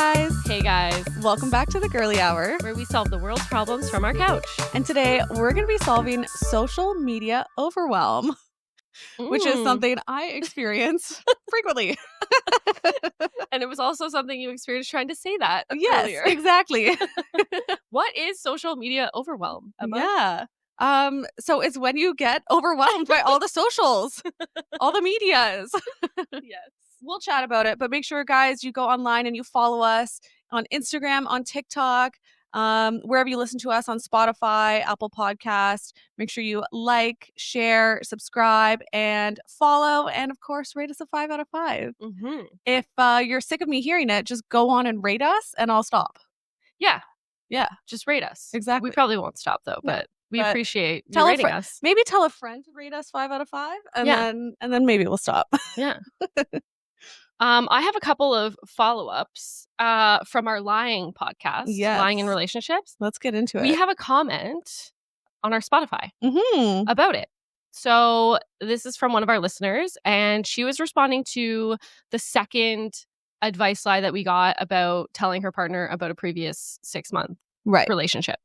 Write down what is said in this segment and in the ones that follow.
guys. Hey guys. Welcome back to the Girly Hour, where we solve the world's problems from our couch. And today we're going to be solving social media overwhelm, which is something I experience frequently. And it was also something you experienced trying to say that Yes, earlier. exactly. What is social media overwhelm, Emma? Yeah. So it's when you get overwhelmed by all the socials, all the medias. Yes. We'll chat about it, but make sure, guys, you go online and you follow us on Instagram, on TikTok, wherever you listen to us, on Spotify, Apple Podcasts. Make sure you like, share, subscribe, and follow. And of course, rate us a 5 out of 5. Mm-hmm. If you're sick of me hearing it, just go on and rate us and I'll stop. Yeah. Yeah. Just rate us. Exactly. We probably won't stop though, but we appreciate you rating us. Maybe tell a friend to rate us 5 out of 5 and then maybe we'll stop. Yeah. I have a couple of follow-ups from our lying podcast, Lying in Relationships. Let's get into it. We have a comment on our Spotify Mm-hmm. about it. So this is from one of our listeners, and she was responding to the second advice lie that we got about telling her partner about a previous 6-month relationship.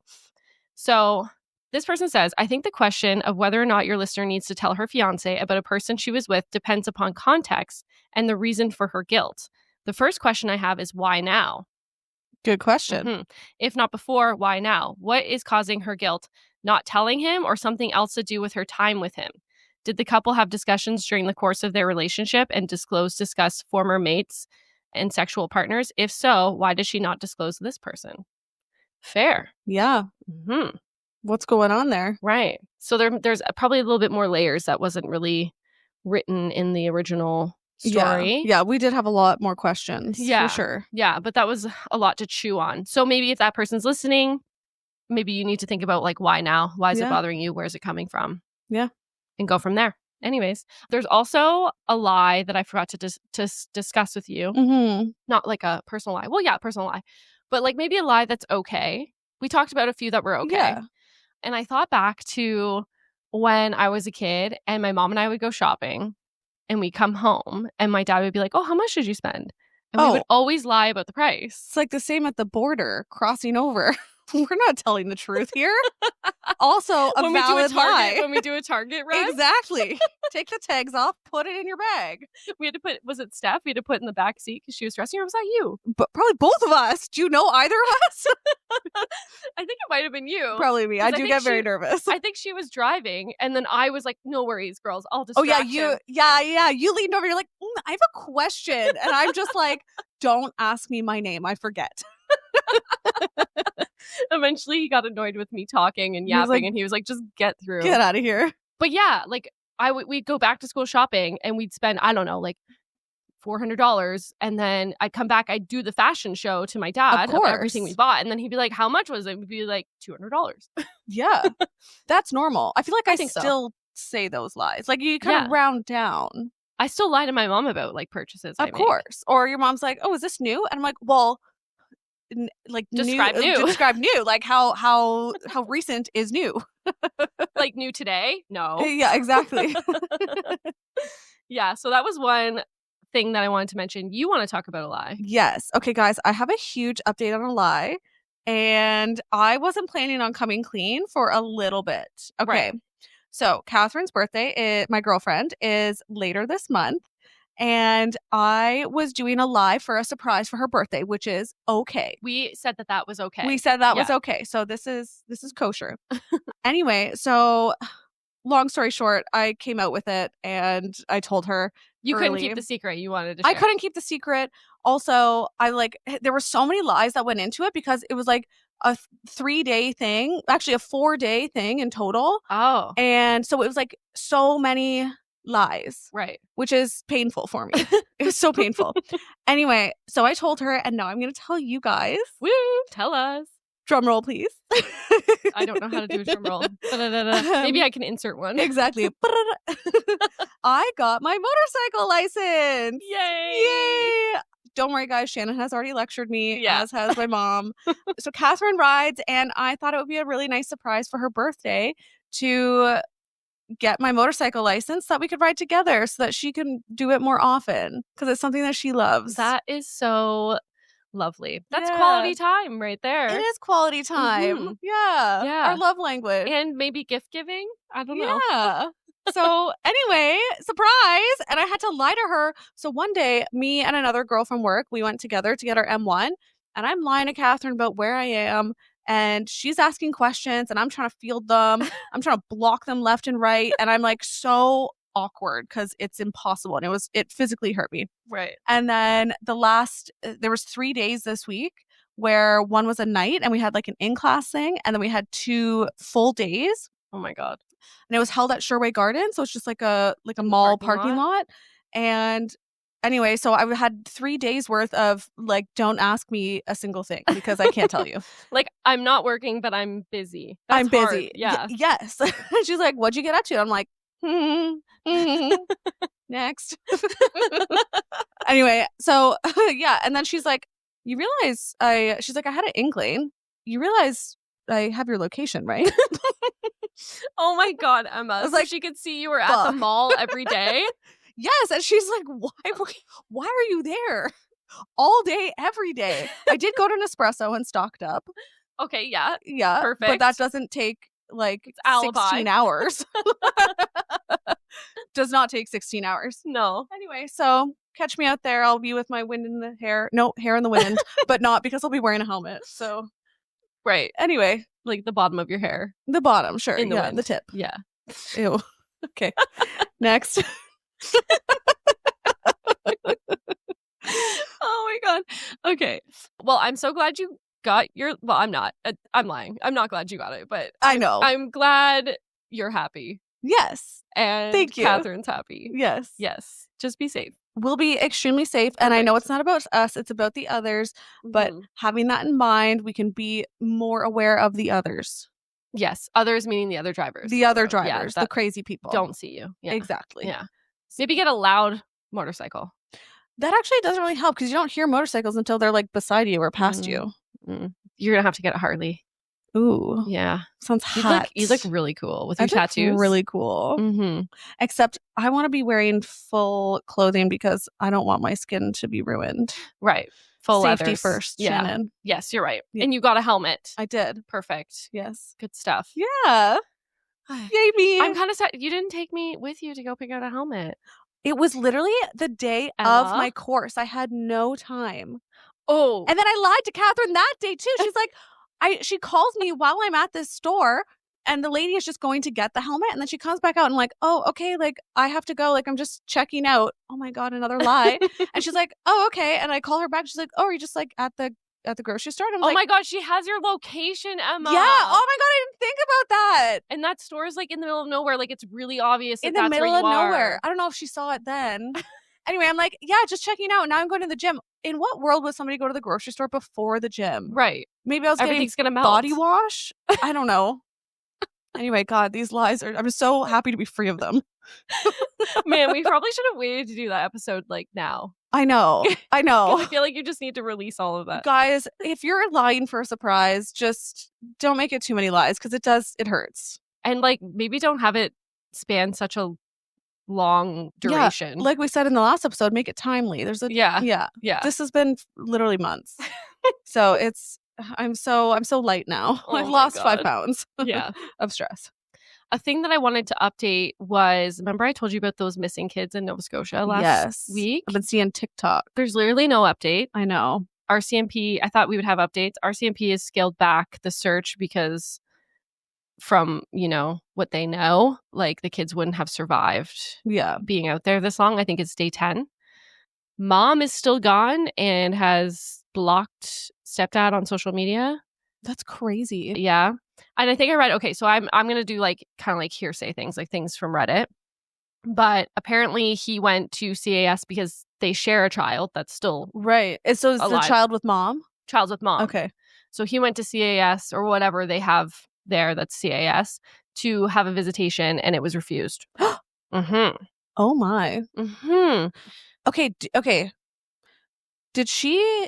So this person says, I think the question of whether or not your listener needs to tell her fiance about a person she was with depends upon context and the reason for her guilt. The first question I have is why now? Good question. Mm-hmm. If not before, why now? What is causing her guilt? Not telling him or something else to do with her time with him? Did the couple have discussions during the course of their relationship and discuss former mates and sexual partners? If so, why does she not disclose this person? Fair. Yeah. Mm-hmm. What's going on there? Right. So there's probably a little bit more layers that wasn't really written in the original story. Yeah, we did have a lot more questions. Yeah. For sure. Yeah, but that was a lot to chew on. So maybe if that person's listening, maybe you need to think about like, why now? Why is it bothering you? Where's it coming from? Yeah. And go from there. Anyways, there's also a lie that I forgot to discuss with you. Mm-hmm. Not like a personal lie. Well, yeah, personal lie. But like maybe a lie that's okay. We talked about a few that were okay. Yeah. And I thought back to when I was a kid and my mom and I would go shopping and we'd come home and my dad would be like, oh, how much did you spend? And we would always lie about the price. It's like the same at the border, crossing over. We're not telling the truth here. Also, a valid lie. When we do a Target run. Exactly. Take the tags off, put it in your bag. We had to put, was it Steph? We had to put in the back seat because she was dressing, or was that you? But probably both of us. Do you know either of us? I think it might have been you. Probably me. I do get very nervous. I think she was driving, and then I was like, no worries, girls. I'll just You leaned over, you're like, I have a question. And I'm just like, don't ask me my name. I forget. Eventually he got annoyed with me talking and yapping, and he was like, just get through. Get out of here. But yeah, like we'd go back to school shopping and we'd spend, I don't know, like $400. And then I'd come back, I'd do the fashion show to my dad of everything we bought. And then he'd be like, how much was it? We'd be like, $200. Yeah. That's normal. I feel like I still say those lies. Like you kind of round down. I still lie to my mom about like purchases. Of course. Or your mom's like, oh, is this new? And I'm like, well, describe new. Describe new. Like how recent is new? Like new today? No. Yeah, exactly. Yeah, so that was one thing that I wanted to mention. You want to talk about a lie? Yes. Okay, guys, I have a huge update on a lie, and I wasn't planning on coming clean for a little bit. Okay. Right. So Catherine's birthday, my girlfriend, is later this month. And I was doing a lie for a surprise for her birthday, which is okay. We said that was okay. We said that was okay. So this is kosher. Anyway, so long story short, I came out with it and I told her you early. couldn't keep the secret. You wanted to share. I couldn't keep the secret. Also, there were so many lies that went into it because it was like a 3-day thing, actually a 4-day thing in total. Oh. And so it was like so many lies, right, which is painful for me. It was so painful. Anyway, so I told her, and now I'm going to tell you guys. Woo, tell us. Drum roll, please. I don't know how to do a drum roll. Maybe I can insert one. Exactly. I got my motorcycle license. Yay! Don't worry, guys. Shannon has already lectured me, as has my mom. So Catherine rides, and I thought it would be a really nice surprise for her birthday to get my motorcycle license so that we could ride together so that she can do it more often because it's something that she loves. That is so Lovely. That's Yeah. quality time right there. It is quality time. Mhm. Yeah. Yeah. Our love language. And maybe gift giving? I don't know. Yeah. So anyway, surprise. And I had to lie to her. So one day, me and another girl from work, we went together to get our M1. And I'm lying to Catherine about where I am. And she's asking questions and I'm trying to field them. I'm trying to block them left and right. And I'm like so awkward because it's impossible. And it physically hurt me. Right. And then there was 3 days this week where one was a night and we had like an in-class thing. And then we had 2 full days. Oh my God. And it was held at Sherway Gardens. So it's just like a In the mall parking parking lot. And anyway, so I had 3 days worth of like, don't ask me a single thing because I can't tell you. Like, I'm not working, but I'm busy. That's I'm hard. busy. Yeah. Yes. She's like, what'd you get up to? I'm like, next. Anyway, so yeah. And then she's like, you realize she's like, I had an inkling. You realize I have your location, right? Oh my God, Emma. I was so like, she could see you were at the mall every day? Yes. And she's like, why are you there all day, every day? I did go to Nespresso and stocked up. Okay, yeah. Yeah. Perfect. But that doesn't take like It's alibi. 16 hours. Does not take 16 hours. No. Anyway, so catch me out there. I'll be with my wind in the hair. No, hair in the wind, but not because I'll be wearing a helmet. So Right. anyway, Like the bottom of your hair. the bottom, sure. In the yeah, wind. the tip. Yeah. Ew. Okay. Next. Oh my God. Okay. Well, I'm so glad you got your. Well, I'm not. I'm lying. I'm not glad you got it, but I know. I'm glad you're happy. Yes. And Thank you. Catherine's happy. Yes. Yes. Just be safe. We'll be extremely safe. And I know it's not about us, it's about the others. But Mhm. having that in mind, we can be more aware of the others. Yes. Others meaning the other drivers. The other Yeah, drivers, the that crazy people. don't see you. Yeah. Exactly. Yeah. Maybe get a loud motorcycle. That actually doesn't really help because you don't hear motorcycles until they're like beside you or past you. You're gonna have to get a Harley. Ooh. Yeah. Sounds hot. You look really cool with your I look tattoos. really cool. Mm-hmm. Except I want to be wearing full clothing because I don't want my skin to be ruined. Right. Full Safety leathers. first, Yeah. Shannon. Yes, you're right. Yeah. And you got a helmet. I did. Perfect. Yes. Good stuff. Yeah. Yay me. I'm kind of sad you didn't take me with you to go pick out a helmet. It was literally the day Emma? of my course. I had no time. Oh. And then I lied to Catherine that day too. She's like, she calls me while I'm at this store and the lady is just going to get the helmet. And then she comes back out and like, oh, okay, like I have to go. Like I'm just checking out. Oh my God, another lie. And she's like, oh, okay. And I call her back. She's like, oh, are you just like at the grocery store? And I'm oh like, my God, she has your location, Emma. yeah. Oh my God, I didn't think about that. And that store is like in the middle of nowhere. Like it's really obvious that In the that's middle where of you are. nowhere. I don't know if she saw it then. Anyway, I'm like, yeah, just checking out. Now I'm going to the gym. In what world would somebody go to the grocery store before the gym? Right. Maybe I was Everything's getting gonna melt. body wash. I don't know. Anyway, God, these lies are. I'm so happy to be free of them. Man, we probably should have waited to do that episode like now. I know. I 'Cause know. I feel like you just need to release all of that. Guys, if you're lying for a surprise, just don't make it too many lies because it hurts. And like maybe don't have it span such a long duration. Yeah, like we said in the last episode, make it timely. Yeah. This has been literally months. So I'm so light now. Oh I've my lost God. 5 pounds Yeah. of stress. A thing that I wanted to update was, remember I told you about those missing kids in Nova Scotia last week? I've been seeing TikTok. There's literally no update. I know. RCMP, I thought we would have updates. RCMP has scaled back the search because from, what they know, like the kids wouldn't have survived Yeah. being out there this long. I think it's day 10. Mom is still gone and has blocked stepdad on social media. That's crazy. Yeah. And I think I read, okay, so I'm going to do like kind of like hearsay things, like things from Reddit. But apparently he went to CAS because they share a child that's still Right. So it's the alive. child with mom? Child's with mom. Okay. So he went to CAS or whatever they have there that's CAS to have a visitation and it was refused. Mm-hmm. Oh my. Mm-hmm. Okay. Okay. Did she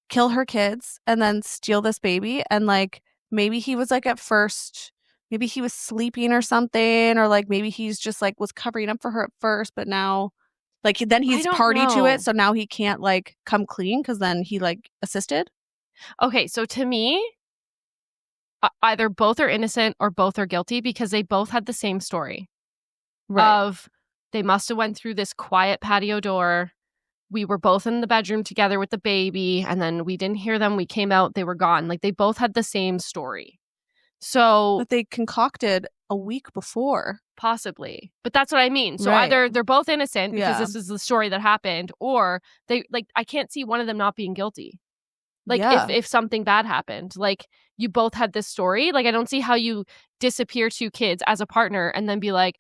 kill her kids and then steal this baby? And like maybe he was like at first, maybe he was sleeping or something, or like maybe he's just like was covering up for her at first, but now. Like then he's party to know. it, so now he can't like come clean because then he like assisted. Okay, so to me, either both are innocent or both are guilty because they both had the same story of they must have went through this quiet patio door. We were both in the bedroom together with the baby, and then we didn't hear them. We came out, they were gone. Like they both had the same story. So But they concocted a week before. Possibly. But that's what I mean. So Right. either they're both innocent because Yeah. this is the story that happened, or they like I can't see one of them not being guilty. Like Yeah. if something bad happened, like you both had this story, like I don't see how you disappear 2 kids as a partner and then be like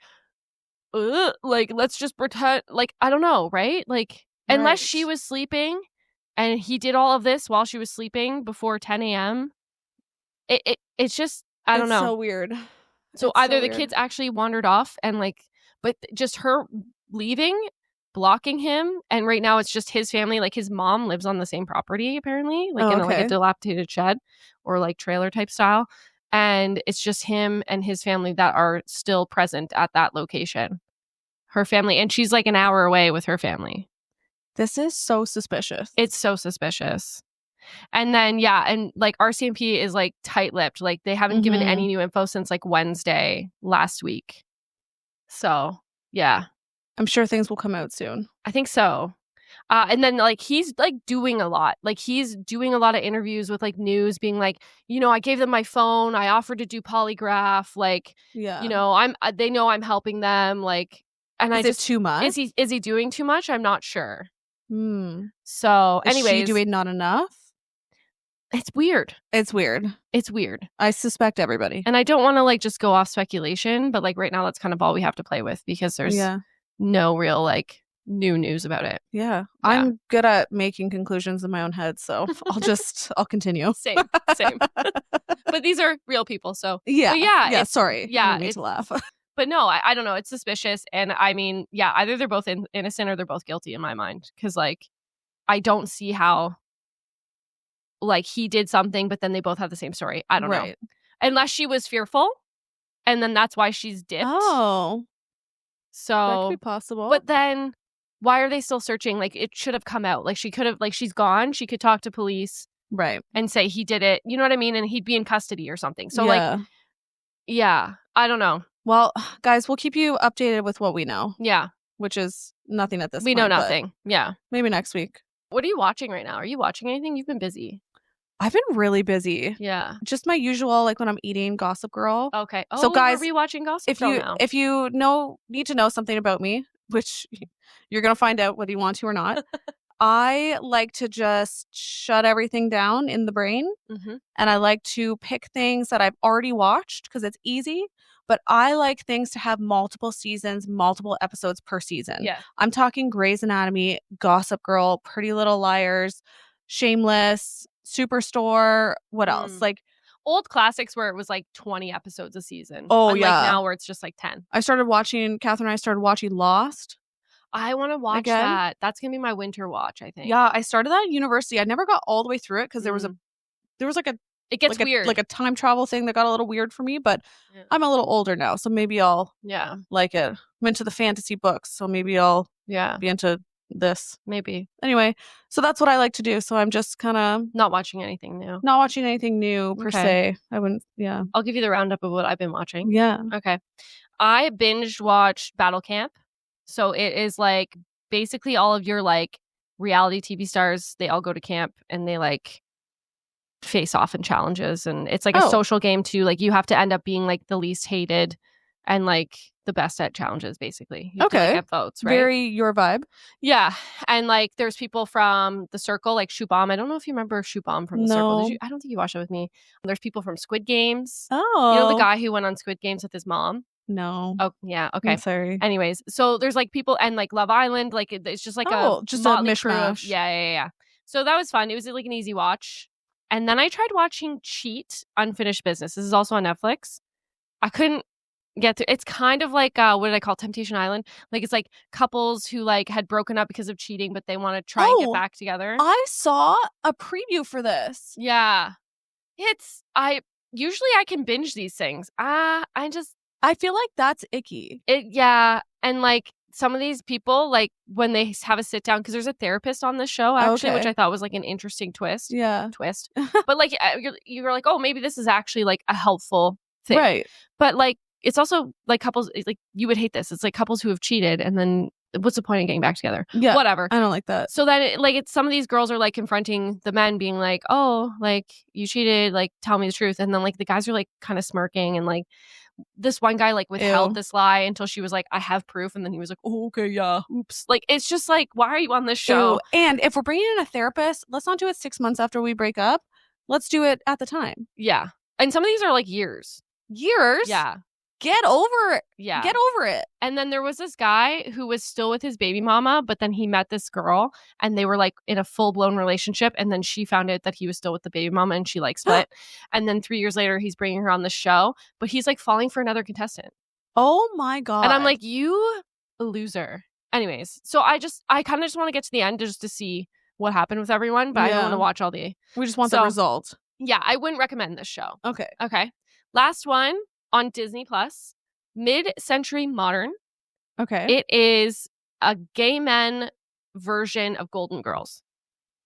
let's just pretend, like I don't know, right? Like unless she was sleeping and he did all of this while she was sleeping before 10 a.m. It's just I don't know. It's so weird. So It's either so the weird. kids actually wandered off and like, but just her leaving, blocking him, and right now it's just his family. Like his mom lives on the same property apparently, like in like a dilapidated shed or like trailer type style, and it's just him and his family that are still present at that location. Her family, and she's like an hour away with her family. This is so suspicious. It's so suspicious. And then, yeah, and like RCMP is like tight-lipped. Like they haven't given any new info since like Wednesday last week. So, yeah. I'm sure things will come out soon. I think so. And then like he's like doing a lot. Like he's doing a lot of interviews with like news being like, you know, I gave them my phone. I offered to do polygraph. Like, you know, they know I'm helping them. Like, and is it too much? Is he doing too much? I'm not sure. So, anyways. Is she doing not enough? It's weird. It's weird. It's weird. I suspect everybody. And I don't want to like just go off speculation, but like right now that's kind of all we have to play with because there's no real like new news about it. Yeah. I'm good at making conclusions in my own head, so I'll continue. Same. But these are real people, so yeah. Sorry. Yeah, I didn't mean to laugh. But no, I don't know. It's suspicious, and I mean, yeah, either they're both innocent or they're both guilty in my mind because like I don't see how. Like he did something, but then they both have the same story. I don't know. Unless she was fearful, and then that's why she's dipped. Oh. So that could be possible. But then why are they still searching? Like it should have come out. Like she could have, like she's gone. She could talk to police. Right. And say he did it. You know what I mean? And he'd be in custody or something. So like, yeah, I don't know. Well, guys, we'll keep you updated with what we know. Yeah. Which is nothing at this point. We know nothing. Yeah. Maybe next week. What are you watching right now? Are you watching anything? You've been busy. I've been really busy. Yeah. Just my usual, like when I'm eating, Gossip Girl. Okay. Oh, so guys, we're rewatching Gossip Girl now. If you need to know something about me, which you're going to find out whether you want to or not, I like to just shut everything down in the brain. And I like to pick things that I've already watched because it's easy. But I like things to have multiple seasons, multiple episodes per season. Yeah. I'm talking Grey's Anatomy, Gossip Girl, Pretty Little Liars, Shameless, Superstore. What else? Like old classics where it was like 20 episodes a season. Oh, unlike now where it's just like 10. Catherine and I started watching Lost. I want to watch that. That's going to be my winter watch, I think. Yeah, I started that at university. I never got all the way through it because there was like a it gets weird. Like a time travel thing that got a little weird for me, but I'm a little older now, so maybe I'll like it. I'm into the fantasy books, so maybe I'll be into this. Maybe. Anyway, so that's what I like to do. So I'm just kind of not watching anything new. Not watching anything new per se. I wouldn't. Yeah. I'll give you the roundup of what I've been watching. Yeah. Okay. I binged watched Battle Camp. So it is like basically all of your like reality TV stars. They all go to camp and they like face off in challenges, and it's like a social game too. Like you have to end up being like the least hated and like the best at challenges, basically. You have to, like, get votes, right? Very your vibe. Yeah. And like there's people from The Circle, like Shubham. I don't know if you remember Shubham from The Circle. I don't think you watched it with me. There's people from Squid Games. Oh. You know the guy who went on Squid Games with his mom? No. Oh, yeah. Okay. I'm sorry. Anyways, so there's like people and like Love Island. Like it's just like a mishmash. Yeah. So that was fun. It was like an easy watch. And then I tried watching Cheat, Unfinished Business. This is also on Netflix. I couldn't get through. It's kind of like what did I call Temptation Island? Like it's like couples who like had broken up because of cheating, but they want to try and get back together. I saw a preview for this. Yeah. I can binge these things. I feel like that's icky. And like some of these people, like when they have a sit down, because there's a therapist on this show actually, which I thought was like an interesting twist. But like you're like, oh, maybe this is actually like a helpful thing, right? But like it's also like couples, like you would hate this. It's like couples who have cheated and then what's the point of getting back together? Yeah, whatever. I don't like that. So that it's some of these girls are like confronting the men, being like, oh, like you cheated, like tell me the truth. And then like the guys are like kind of smirking, and like this one guy like withheld this lie until she was like, I have proof. And then he was like, oh, okay, yeah, oops. Like, it's just like, why are you on this show? And if we're bringing in a therapist, let's not do it 6 months after we break up. Let's do it at the time. Yeah. And some of these are like years. Yeah. Get over it. Yeah. Get over it. And then there was this guy who was still with his baby mama, but then he met this girl and they were like in a full-blown relationship. And then she found out that he was still with the baby mama and she like split. And then 3 years later, he's bringing her on the show, but he's like falling for another contestant. Oh my God. And I'm like, you loser. Anyways, so I kind of just want to get to the end just to see what happened with everyone, but I don't want to watch all the... We just want the result. Yeah, I wouldn't recommend this show. Okay. Last one on Disney Plus, Mid-Century Modern. Okay. It is a gay men version of Golden Girls.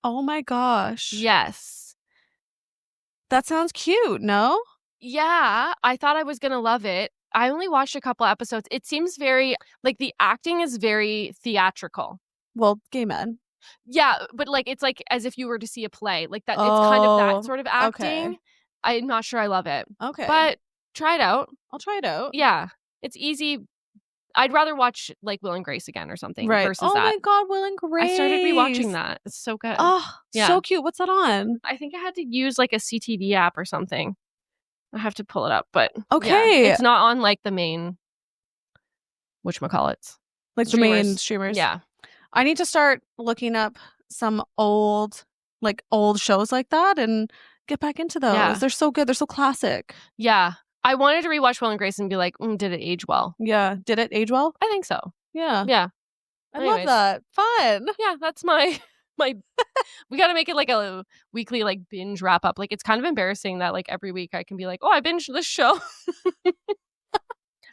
Oh my gosh. Yes. That sounds cute, no? Yeah, I thought I was going to love it. I only watched a couple episodes. It seems very, like, the acting is very theatrical. Well, gay men. Yeah, but like it's like as if you were to see a play. Like that, it's kind of that sort of acting. Okay. I'm not sure I love it. Okay. But try it out. I'll try it out. Yeah. It's easy. I'd rather watch like Will and Grace again or something versus that. Oh my God, Will and Grace. I started rewatching that. It's so good. Oh, yeah. So cute. What's that on? I think I had to use like a CTV app or something. I have to pull it up, but okay. Yeah, it's not on like the main whatchamacallits. Like streamers. The main streamers. Yeah. I need to start looking up some old shows like that and get back into those. Yeah. They're so good. They're so classic. Yeah. I wanted to rewatch Will and Grace and be like, did it age well? Yeah. Did it age well? I think so. Yeah. Yeah. I love that. Fun. Yeah. That's my we got to make it like a weekly like binge wrap up. Like it's kind of embarrassing that like every week I can be like, oh, I binged this show.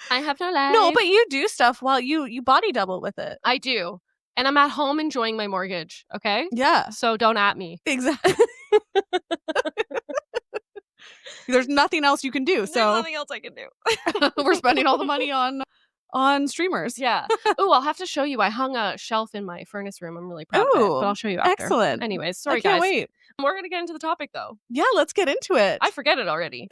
I have no life. No, but you do stuff while you body double with it. I do. And I'm at home enjoying my mortgage, okay? Yeah. So don't at me. Exactly. There's nothing else you can do. So there's nothing else I can do. We're spending all the money on streamers. Yeah. Oh, I'll have to show you. I hung a shelf in my furnace room. I'm really proud of it. But I'll show you after. Excellent. Anyways, sorry, I can't wait. We're going to get into the topic, though. Yeah, let's get into it. I forget it already.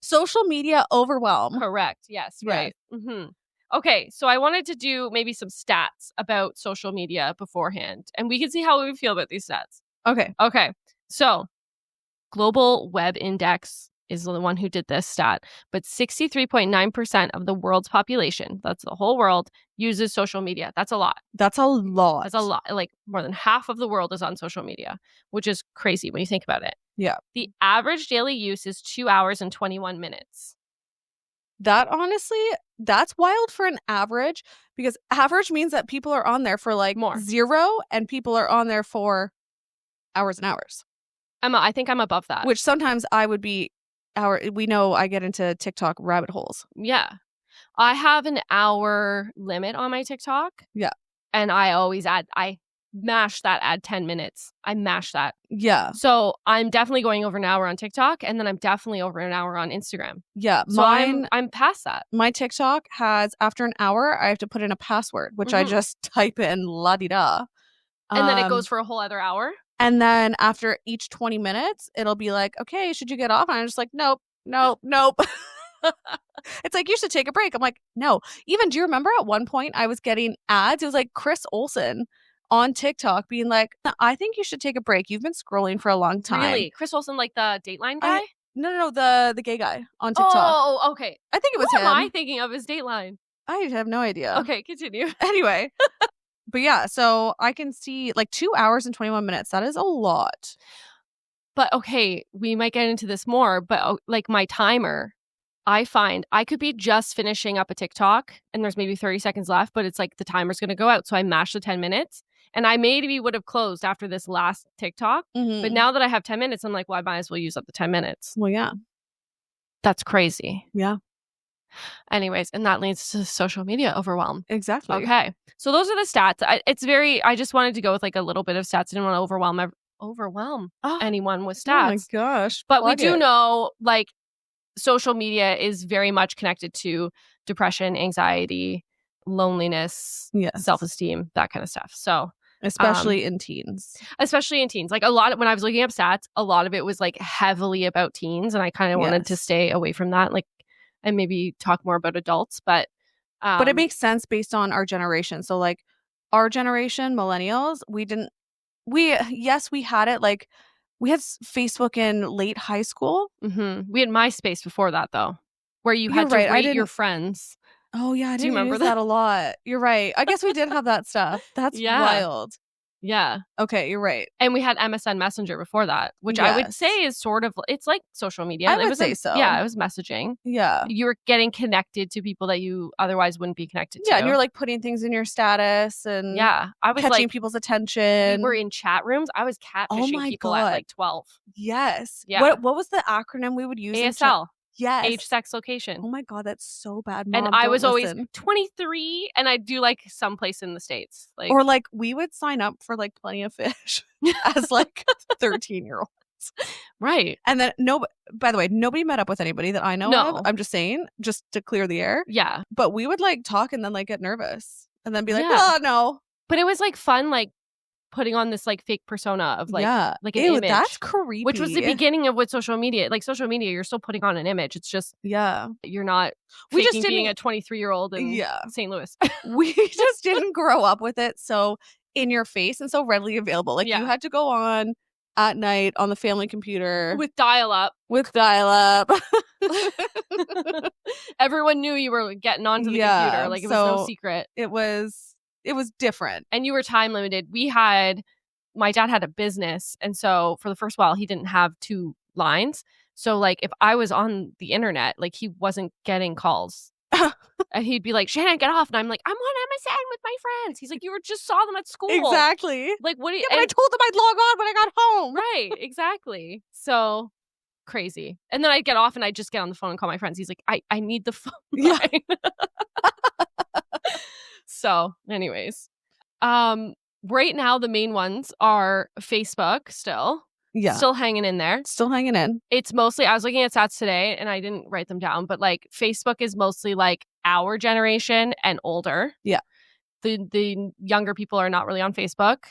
Social media overwhelm. Correct. Yes. Right. Mm-hmm. Okay, so I wanted to do maybe some stats about social media beforehand, and we can see how we feel about these stats. Okay. So, Global Web Index is the one who did this stat, but 63.9% of the world's population, that's the whole world, uses social media. That's a lot. That's a lot. Like more than half of the world is on social media, which is crazy when you think about it. Yeah. The average daily use is 2 hours and 21 minutes. That honestly, that's wild for an average, because average means that people are on there for like more 0 and people are on there for hours and hours. I think I'm above that. Which sometimes I would be we know I get into TikTok rabbit holes. Yeah. I have an hour limit on my TikTok. Yeah. And I mash that add 10 minutes. I mash that. Yeah. So I'm definitely going over an hour on TikTok, and then I'm definitely over an hour on Instagram. Yeah. So I'm past that. My TikTok has, after an hour, I have to put in a password, which I just type in la-di-da. And then it goes for a whole other hour. And then after each 20 minutes, it'll be like, okay, should you get off? And I'm just like, nope. It's like, you should take a break. I'm like, no. Even, do you remember at one point I was getting ads? It was like Chris Olsen on TikTok being like, I think you should take a break. You've been scrolling for a long time. Really? Chris Olsen, like the Dateline guy? No, the gay guy on TikTok. Oh, okay. I think it was him. Who am I thinking of as Dateline? I have no idea. Okay, continue. Anyway. But yeah, so I can see like 2 hours and 21 minutes. That is a lot. But okay, we might get into this more, but like my timer, I find I could be just finishing up a TikTok and there's maybe 30 seconds left, but it's like the timer's going to go out. So I mash the 10 minutes and I maybe would have closed after this last TikTok. Mm-hmm. But now that I have 10 minutes, I'm like, well, I might as well use up the 10 minutes. Well, yeah. That's crazy. Yeah. Anyways, and that leads to social media overwhelm. Exactly. Okay. So those are the stats. I just wanted to go with like a little bit of stats. I didn't want to overwhelm anyone with stats. Oh my gosh. But we do know like social media is very much connected to depression, anxiety, loneliness, self-esteem, that kind of stuff. So especially in teens. Like a lot of, when I was looking up stats, a lot of it was like heavily about teens, and I kind of wanted to stay away from that, like, and maybe talk more about adults. But it makes sense based on our generation. So like our generation, millennials, we had it, like we had Facebook in late high school. Mm-hmm. We had MySpace before that though, where you had to rate your friends. Oh yeah, I didn't remember that a lot. You're right. I guess we did have that stuff. That's wild. Yeah. Okay, you're right. And we had MSN Messenger before that, which I would say is sort of, it's like social media. I would say so. Yeah, it was messaging. Yeah. You were getting connected to people that you otherwise wouldn't be connected to. Yeah, and you were like putting things in your status and I was catching like, people's attention. We were in chat rooms. I was catfishing people at like 12. Yes. Yeah. What was the acronym we would use? ASL. Yes. Age, sex, location. Oh my God, that's so bad. Mom, and I was always 23, and I'd do like someplace in the States. Like, or like we would sign up for like Plenty of Fish as like 13-year-olds. Right. And then by the way, nobody met up with anybody that I know of. I'm just saying, just to clear the air. Yeah. But we would like talk and then like get nervous and then be like, oh no. But it was like fun, like putting on this like fake persona of like like an image. That's creepy. Which was the beginning of what social media, like social media, you're still putting on an image. It's just you're not faking being a 23-year-old in St. Louis. We just didn't grow up with it so in your face and so readily available. Like you had to go on at night on the family computer with dial-up. Everyone knew you were getting onto the computer. Like it was no secret. It was different. And you were time limited. My dad had a business. And so for the first while, he didn't have 2 lines. So like if I was on the internet, like he wasn't getting calls. And he'd be like, Shannon, get off. And I'm like, I'm on MSN with my friends. He's like, you just saw them at school. Exactly. Like, what do you... but I told them I'd log on when I got home. Right. Exactly. So crazy. And then I'd get off and I'd just get on the phone and call my friends. He's like, I need the phone line. So anyways, right now the main ones are Facebook still. Yeah. Still hanging in there. Still hanging in. It's mostly, I was looking at stats today and I didn't write them down, but like Facebook is mostly like our generation and older. Yeah. The younger people are not really on Facebook.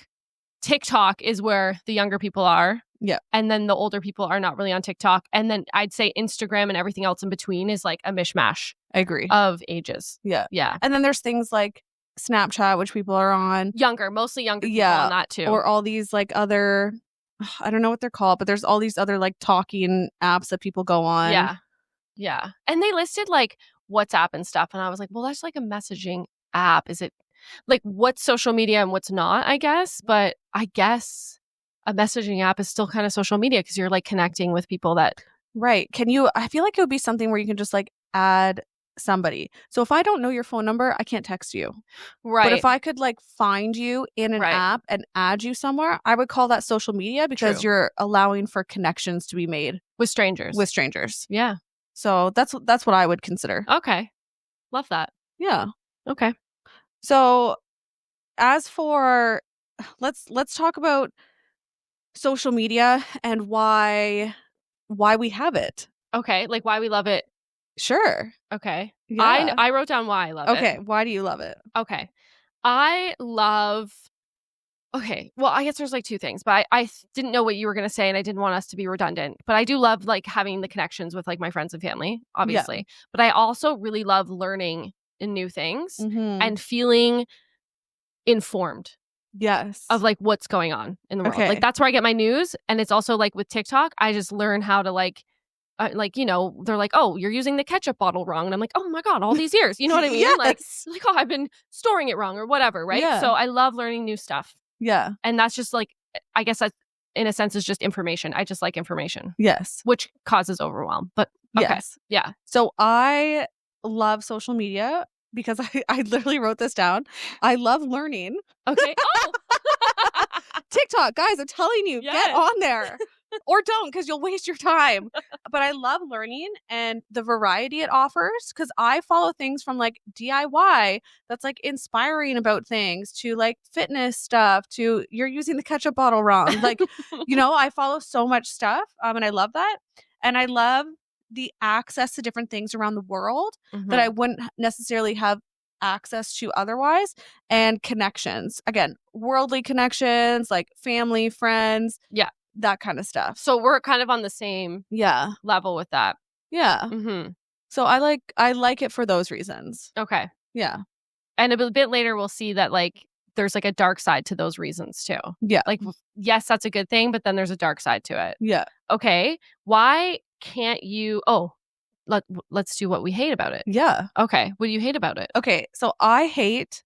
TikTok is where the younger people are. Yeah. And then the older people are not really on TikTok. And then I'd say Instagram and everything else in between is like a mishmash. I agree. Of ages. Yeah. Yeah. And then there's things like Snapchat, which people are on. Mostly younger people on that too. Or all these like other, I don't know what they're called, but there's all these other like talking apps that people go on. Yeah. Yeah. And they listed like WhatsApp and stuff. And I was like, well, that's like a messaging app. Is it like what's social media and what's not, I guess? But I guess a messaging app is still kind of social media because you're like connecting with people that. Right. I feel like it would be something where you can just like add somebody. So if I don't know your phone number, I can't text you. Right. But if I could like find you in an app and add you somewhere, I would call that social media because you're allowing for connections to be made with strangers. Yeah. So that's what I would consider. Okay. Love that. Yeah. Okay. So as for let's talk about social media and why we have it. Okay. Like why we love it. Sure. Okay. Yeah. I wrote down why I love it. Okay. Why do you love it? Okay. Well, I guess there's like 2 things, but I didn't know what you were going to say and I didn't want us to be redundant, but I do love like having the connections with like my friends and family, obviously. Yeah. But I also really love learning new things and feeling informed. Yes. Of like what's going on in the world. Okay. Like that's where I get my news. And it's also like with TikTok, I just learn how to like, they're like, oh, you're using the ketchup bottle wrong. And I'm like, oh my God, all these years. You know what I mean? Yes. Like, oh, I've been storing it wrong or whatever. Right. Yeah. So I love learning new stuff. Yeah. And that's just like, I guess that in a sense is just information. I just like information. Yes. Which causes overwhelm. But okay. Yes. Yeah. So I love social media because I literally wrote this down. I love learning. Okay. Oh. TikTok, guys, I'm telling you, get on there. Or don't, because you'll waste your time. But I love learning and the variety it offers, because I follow things from like DIY that's like inspiring about things to like fitness stuff to you're using the ketchup bottle wrong. Like, I follow so much stuff, and I love that. And I love the access to different things around the world that I wouldn't necessarily have access to otherwise, and connections. Again, worldly connections, like family, friends. Yeah. That kind of stuff. So we're kind of on the same level with that. Yeah. So I like it for those reasons. Okay. Yeah. And a bit later we'll see that like there's like a dark side to those reasons too. Yeah. Like, yes, that's a good thing, but then there's a dark side to it. Yeah. Okay. Why can't you let's do what we hate about it. Yeah. Okay. What do you hate about it? Okay. So I hate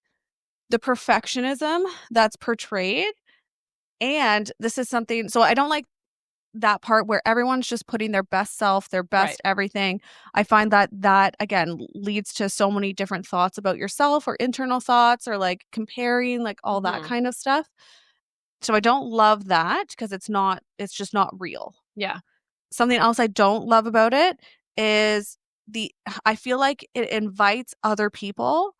the perfectionism that's portrayed. And this is something, so I don't like that part where everyone's just putting their best self, their best everything. I find that again leads to so many different thoughts about yourself or internal thoughts or like comparing, like all that kind of stuff. So I don't love that because it's just not real. Yeah. Something else I don't love about it is I feel like it invites other people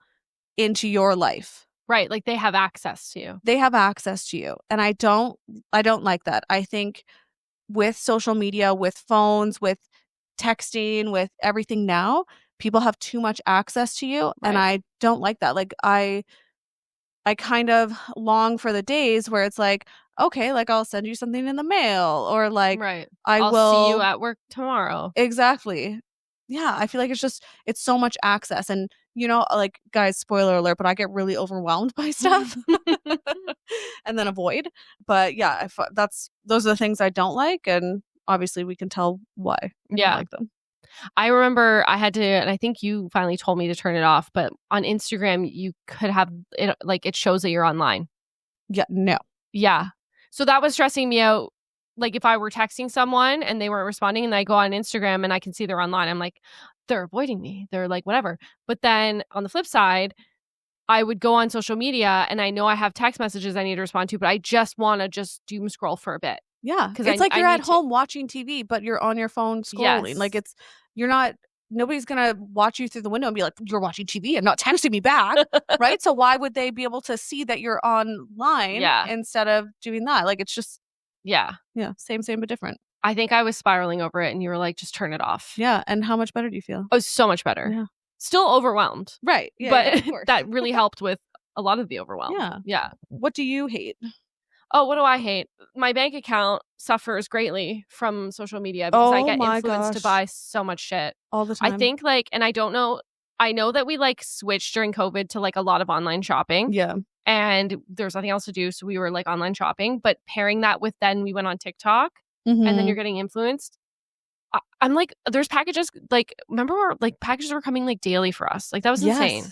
into your life. Right. Like they have access to you. They have access to you. And I don't like that. I think with social media, with phones, with texting, with everything now, people have too much access to you. Right. And I don't like that. Like I kind of long for the days where it's like, okay, like I'll send you something in the mail, or like I'll will see you at work tomorrow. Exactly. Yeah, I feel like it's so much access. And like, guys, spoiler alert, but I get really overwhelmed by stuff and then avoid. But yeah, those are the things I don't like, and obviously we can tell why I don't like them. I remember I had to, and I think you finally told me to turn it off, but on Instagram you could have it like it shows that you're online. Yeah, no. Yeah. So that was stressing me out. Like if I were texting someone and they weren't responding and I go on Instagram and I can see they're online, I'm like, they're avoiding me. They're like, whatever. But then on the flip side, I would go on social media and I know I have text messages I need to respond to, but I just want to just doom scroll for a bit. Yeah. Because it's like you're at home watching TV, but you're on your phone scrolling. Yes. Like nobody's going to watch you through the window and be like, you're watching TV and not texting me back. Right. So why would they be able to see that you're online instead of doing that? Like, it's just. Yeah. Same, but different. I think I was spiraling over it and you were like, just turn it off. Yeah. And how much better do you feel? Oh, so much better. Yeah. Still overwhelmed. Right. Yeah, but of course. That really helped with a lot of the overwhelm. Yeah. Yeah. What do you hate? Oh, what do I hate? My bank account suffers greatly from social media because I get influenced to buy so much shit. All the time. I think and I don't know, I know that we switched during COVID to a lot of online shopping. Yeah. And there's nothing else to do. So we were online shopping, but pairing that with then we went on TikTok and then you're getting influenced. I'm like, there's packages, remember packages were coming daily for us. That was insane.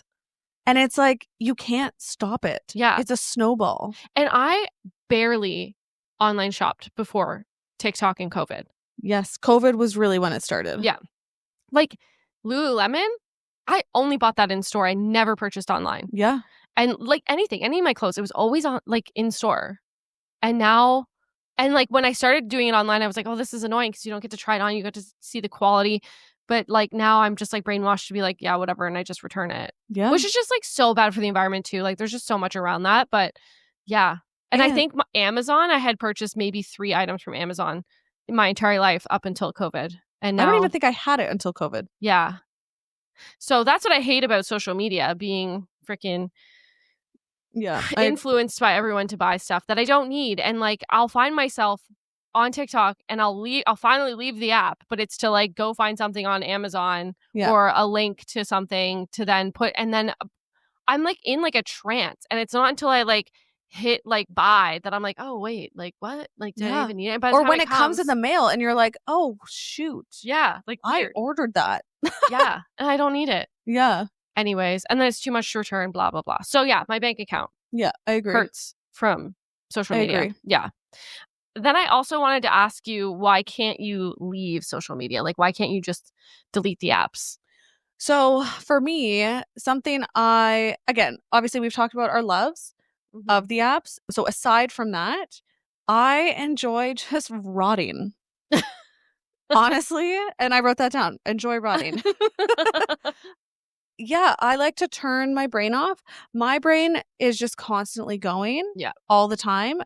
And it's you can't stop it. Yeah. It's a snowball. And I barely online shopped before TikTok and COVID. Yes. COVID was really when it started. Yeah. Lululemon, I only bought that in store. I never purchased online. Yeah. And anything, any of my clothes, it was always on in store. And now, and when I started doing it online, I was like, oh, this is annoying because you don't get to try it on. You get to see the quality. But now I'm just brainwashed to be yeah, whatever. And I just return it. Yeah. Which is just so bad for the environment too. There's just so much around that. But yeah. And I think Amazon, I had purchased maybe 3 items from Amazon in my entire life up until COVID. And now, I don't even think I had it until COVID. Yeah. So that's what I hate about social media, being freaking influenced by everyone to buy stuff that I don't need. And I'll find myself on TikTok and I'll finally leave the app, but it's to go find something on Amazon or a link to something to then put, and then I'm in a trance. And it's not until I hit buy that I'm like, oh wait, what? Did I even need it? Or when it comes in the mail and you're like, oh shoot. Yeah. I ordered that. Yeah. And I don't need it. Yeah. Anyways, and then it's too much to return, blah, blah, blah. So yeah, my bank account. Yeah, I agree. Hurts from social media. I agree. Yeah. Then I also wanted to ask you, why can't you leave social media? Why can't you just delete the apps? So for me, something again, obviously we've talked about our loves of the apps. So aside from that, I enjoy just rotting. Honestly, and I wrote that down. Enjoy rotting. Yeah, I like to turn my brain off. My brain is just constantly going all the time.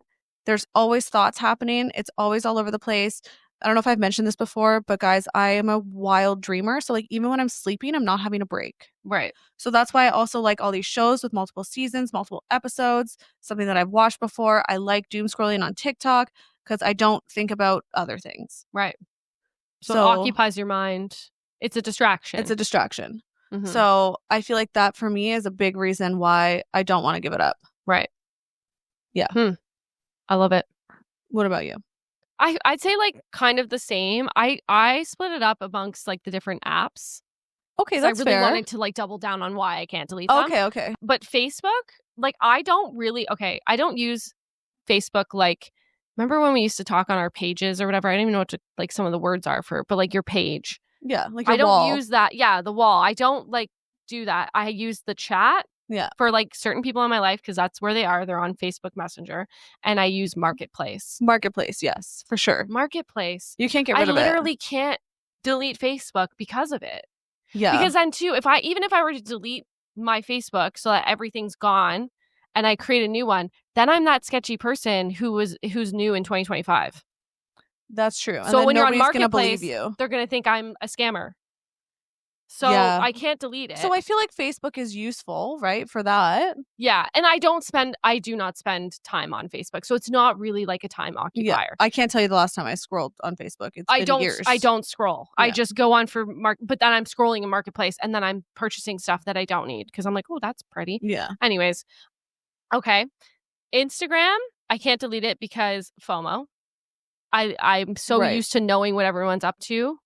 There's always thoughts happening. It's always all over the place. I don't know if I've mentioned this before, but guys, I am a wild dreamer. So like even when I'm sleeping, I'm not having a break. Right. So that's why I also like all these shows with multiple seasons, multiple episodes, something that I've watched before. I like doom scrolling on TikTok because I don't think about other things. Right. So it occupies your mind. It's a distraction. It's a distraction. Mm-hmm. So I feel like that for me is a big reason why I don't want to give it up. Right. Yeah. I love it. What about you? I'd say like kind of the same. I split it up amongst like the different apps. Okay, that's fair. I really fair. wanted to like double down on why I can't delete them. Okay. But Facebook, like I don't use Facebook like, remember when we used to talk on our pages or whatever? I don't even know what to, like some of the words are for, but like your page. Yeah, like your I don't wall. use that. Yeah, the wall. I don't like do that. I use the chat. Yeah. For like certain people in my life because that's where they are. They're on Facebook Messenger, and I use Marketplace. Marketplace, yes, for sure. Marketplace. You can't get rid of it. I literally can't delete Facebook because of it. Yeah. Because then too, if I were to delete my Facebook so that everything's gone, and I create a new one, then I'm that sketchy person who's new in 2025. That's true. So when you're on Marketplace, believe you. They're gonna think I'm a scammer. So I can't delete it. So I feel like Facebook is useful, right, for that. Yeah, and I do not spend time on Facebook, so it's not really like a time occupier. Yeah, I can't tell you the last time I scrolled on Facebook. It's been years. I don't scroll. Yeah. I just go on for but then I'm scrolling in Marketplace, and then I'm purchasing stuff that I don't need because I'm like, oh, that's pretty. Yeah. Anyways, okay, Instagram, I can't delete it because FOMO. I'm so used to knowing what everyone's up to.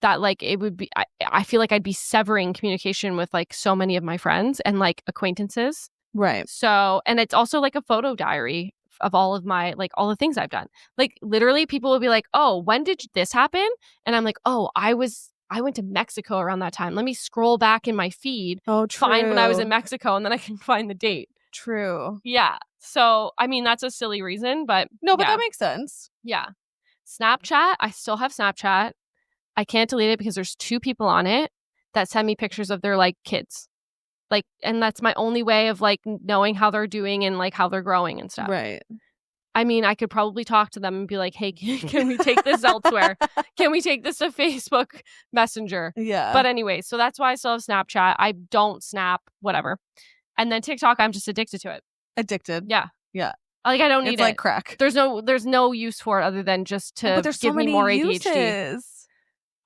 That like it would be I feel like I'd be severing communication with like so many of my friends and like acquaintances. Right. So, and it's also like a photo diary of all of my like all the things I've done. Like literally people will be like, "Oh, when did this happen?" And I'm like, "Oh, I went to Mexico around that time. Let me scroll back in my feed, find when I was in Mexico, and then I can find the date." True. Yeah. So, I mean, that's a silly reason, but no, but that makes sense. Yeah. Snapchat, I still have Snapchat. I can't delete it because there's 2 people on it that send me pictures of their like kids. Like, and that's my only way of like knowing how they're doing and like how they're growing and stuff. Right. I mean, I could probably talk to them and be like, hey, can we take this elsewhere? Can we take this to Facebook Messenger? Yeah. But anyway, so that's why I still have Snapchat. I don't snap, whatever. And then TikTok, I'm just addicted to it. Addicted. Yeah. Yeah. Like I don't need it. It's like crack. There's no use for it other than just to give me more ADHD. Uses.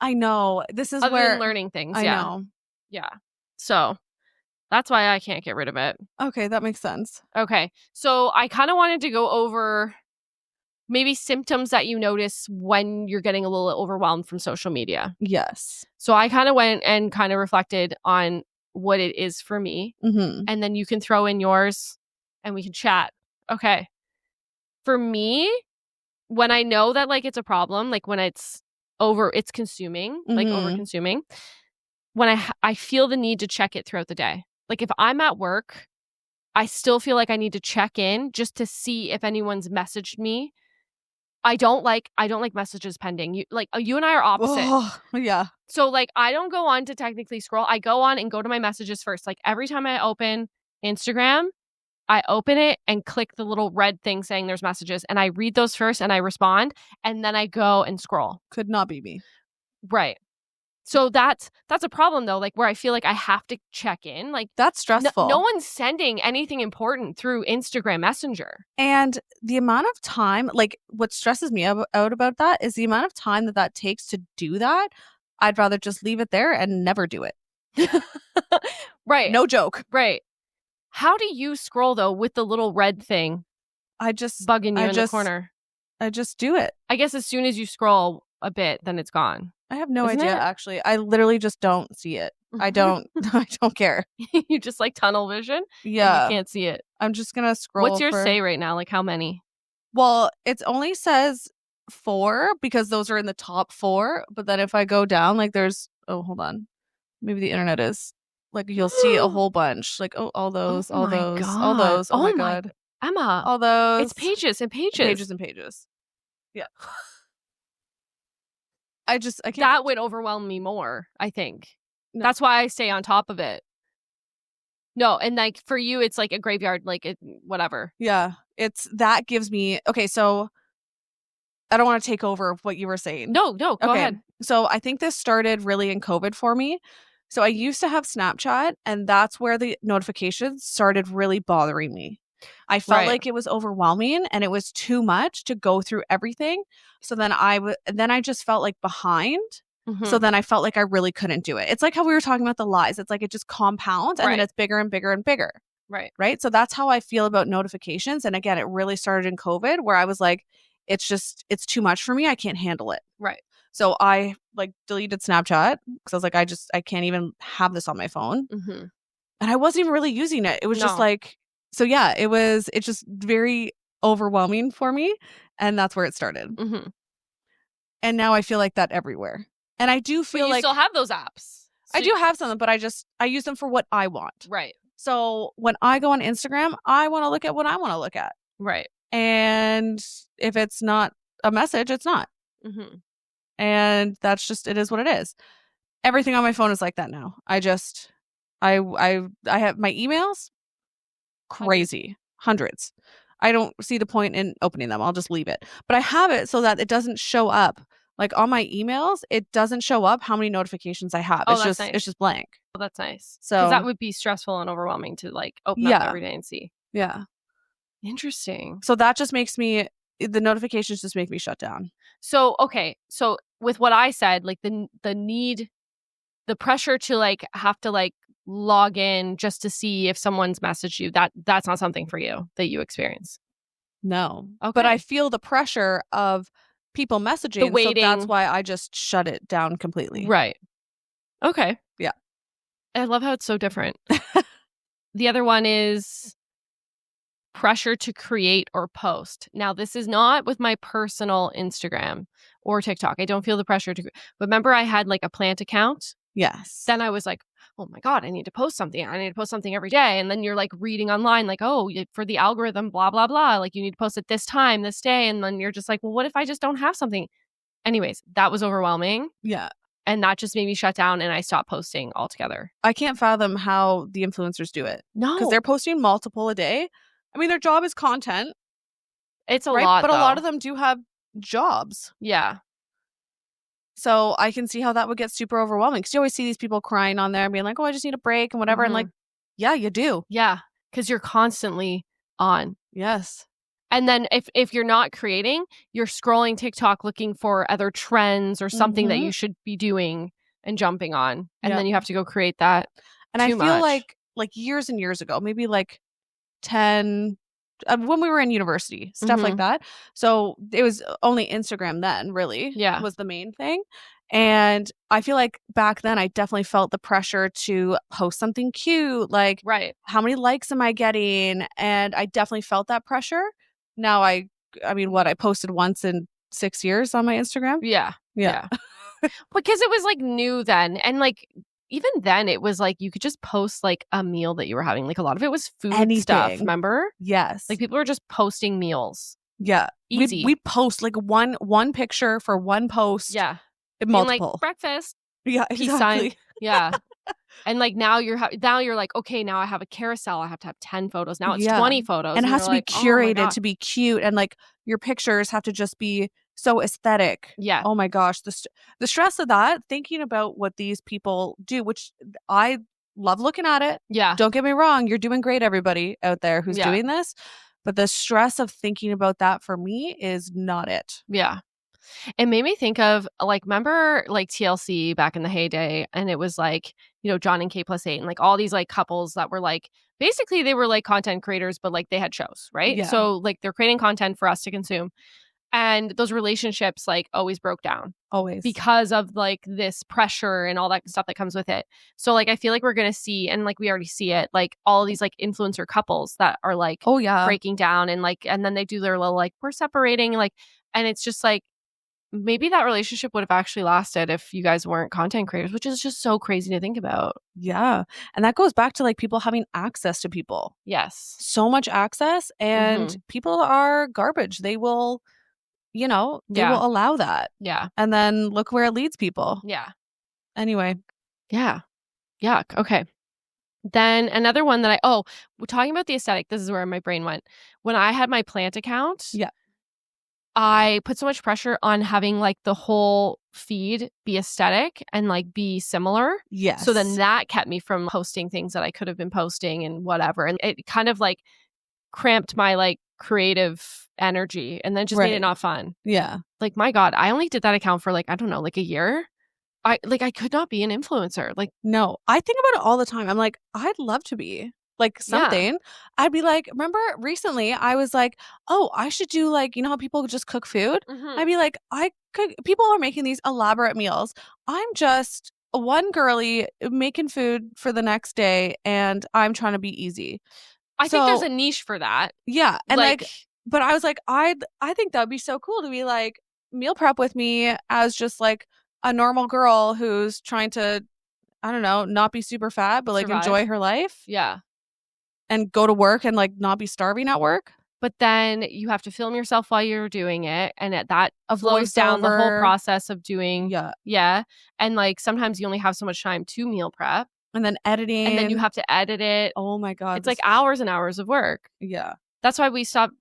I know. This is other where than learning things. I know. Yeah. So that's why I can't get rid of it. Okay, that makes sense. Okay. So I kind of wanted to go over maybe symptoms that you notice when you're getting a little overwhelmed from social media. Yes. So I kind of went and kind of reflected on what it is for me. Mm-hmm. And then you can throw in yours and we can chat. Okay. For me, when I know that like it's a problem, like when it's consuming, like over consuming, when I feel the need to check it throughout the day. Like if I'm at work, I still feel like I need to check in just to see if anyone's messaged me. I don't like messages pending. You and I are opposite. Oh, yeah. So like I don't go on to technically scroll. I go on and go to my messages first. Like every time I open Instagram, I open it and click the little red thing saying there's messages, and I read those first and I respond, and then I go and scroll. Could not be me. Right. So that's a problem though, like where I feel like I have to check in. Like that's stressful. No one's sending anything important through Instagram Messenger. And the amount of time, like what stresses me out about that is the amount of time that takes to do that. I'd rather just leave it there and never do it. Right. No joke. Right. How do you scroll though with the little red thing? I just bugging you in the corner. I just do it. I guess as soon as you scroll a bit, then it's gone. I have no idea, actually. I literally just don't see it. I don't care. You just like tunnel vision? Yeah. You can't see it. I'm just going to scroll. What's your say right now? Like how many? Well, it only says 4 because those are in the top 4. But then if I go down, like there's, oh, hold on. Maybe the internet is. Like you'll see a whole bunch. Like, all those. Oh my God. Emma, all those. it's pages and pages. Pages and pages. Yeah. I can't. That would overwhelm me more, I think. No. That's why I stay on top of it. No, and like for you, it's like a graveyard, like whatever. Yeah. That gives me, okay, so I don't want to take over what you were saying. No, go ahead. So I think this started really in COVID for me. So I used to have Snapchat, and that's where the notifications started really bothering me. I felt like it was overwhelming and it was too much to go through everything. So then I just felt like behind. Mm-hmm. So then I felt like I really couldn't do it. It's like how we were talking about the lies. It's like it just compounds and then it's bigger and bigger and bigger. Right. So that's how I feel about notifications. And again, it really started in COVID where I was like, it's too much for me. I can't handle it. Right. So I like deleted Snapchat because I was like, I can't even have this on my phone. Mm-hmm. And I wasn't even really using it. It was just like, so yeah, it's just very overwhelming for me. And that's where it started. Mm-hmm. And now I feel like that everywhere. And I do feel you still have those apps. So I do have some, but I use them for what I want. Right. So when I go on Instagram, I want to look at what I want to look at. Right. And if it's not a message, it's not. Mm-hmm. And that's just, it is what it is. Everything on my phone is like that now. I have my emails, crazy, hundreds. I don't see the point in opening them. I'll just leave it. But I have it so that it doesn't show up. Like on my emails, it doesn't show up how many notifications I have. Oh, it's just blank. Oh, that's nice. So that would be stressful and overwhelming to like open up every day and see. Yeah. Interesting. So that just makes the notifications just make me shut down. So, okay. So with what I said, like the pressure to like have to like log in just to see if someone's messaged you, that's not something for you that you experience. No. Okay. But I feel the pressure of people messaging. The waiting. So that's why I just shut it down completely. Right. Okay. Yeah. I love how it's so different. The other one is pressure to create or post. Now, this is not with my personal Instagram or TikTok. I don't feel the pressure to. But remember, I had like a plant account. Yes. Then I was like, oh my God, I need to post something. I need to post something every day. And then you're like reading online, like, oh, for the algorithm, blah, blah, blah. Like you need to post it this time, this day. And then you're just like, well, what if I just don't have something? Anyways, that was overwhelming. Yeah. And that just made me shut down and I stopped posting altogether. I can't fathom how the influencers do it. No. Because they're posting multiple a day. I mean, their job is content. It's a lot, but a lot of them do have jobs. Yeah. So I can see how that would get super overwhelming because you always see these people crying on there and being like, oh, I just need a break and whatever. Mm-hmm. And like, yeah, you do. Yeah. Because you're constantly on. Yes. And then if you're not creating, you're scrolling TikTok looking for other trends or something that you should be doing and jumping on. And then you have to go create that. And I feel like years and years ago, maybe like 10 when we were in university, stuff like that. So it was only Instagram then, really, was the main thing. And I feel like back then I definitely felt the pressure to post something cute, like how many likes am I getting? And I definitely felt that pressure. Now I mean, I posted once in 6 years on my Instagram. Yeah. Because it was like new then. And like even then it was like you could just post like a meal that you were having. Like a lot of it was food stuff, remember? Yes. Like people were just posting meals. Yeah. Easy. We post like one picture for one post. Yeah. Multiple. Like breakfast. Yeah, exactly. Peace sign. Yeah. And like now you're like, okay, now I have a carousel. I have to have 10 photos. Now it's 20 photos. And it has to be curated to be cute. And like your pictures have to just be so aesthetic. Yeah. Oh my gosh. The stress of that, thinking about what these people do, which I love looking at it. Yeah. Don't get me wrong. You're doing great, everybody out there who's doing this. But the stress of thinking about that for me is not it. Yeah. It made me think of like, remember like TLC back in the heyday, and it was like, you know, John and K+8 and like all these like couples that were like, basically they were like content creators, but like they had shows, right? Yeah. So like they're creating content for us to consume. And those relationships like always broke down. Always. Because of like this pressure and all that stuff that comes with it. So like I feel like we're going to see, and like we already see it, like all these like influencer couples that are like breaking down and like, and then they do their little like, we're separating, like, and it's just like, maybe that relationship would have actually lasted if you guys weren't content creators, which is just so crazy to think about. Yeah. And that goes back to like people having access to people. Yes. So much access, and Mhm. people are garbage. They will, they Yeah. will allow that. Yeah. And then look where it leads people. Yeah. Anyway. Yeah. Yuck. Okay. Then another one that we're talking about the aesthetic. This is where my brain went. When I had my plant account, Yeah. I put so much pressure on having like the whole feed be aesthetic and like be similar. Yes. So then that kept me from posting things that I could have been posting and whatever. And it kind of like cramped my like creative energy and then just made it not fun. Yeah. Like, my God, I only did that account for like, I don't know, like a year. I could not be an influencer. Like, no, I think about it all the time. I'm like, I'd love to be like something. I'd be like, remember recently I was like, oh, I should do like, how people just cook food? I'd be like, people are making these elaborate meals. I'm just one girly making food for the next day, and I'm trying to be easy. I think there's a niche for that. Yeah. And like but I was like, I think that would be so cool to be like meal prep with me as just like a normal girl who's trying to, I don't know, not be super fat, but like enjoy her life. Yeah. And go to work and like not be starving at work. But then you have to film yourself while you're doing it. And that slows down down the whole process of doing. Yeah. Yeah. And like sometimes you only have so much time to meal prep. And then editing. And then you have to edit it. Oh my God. It's like hours and hours of work. Yeah. That's why we stopped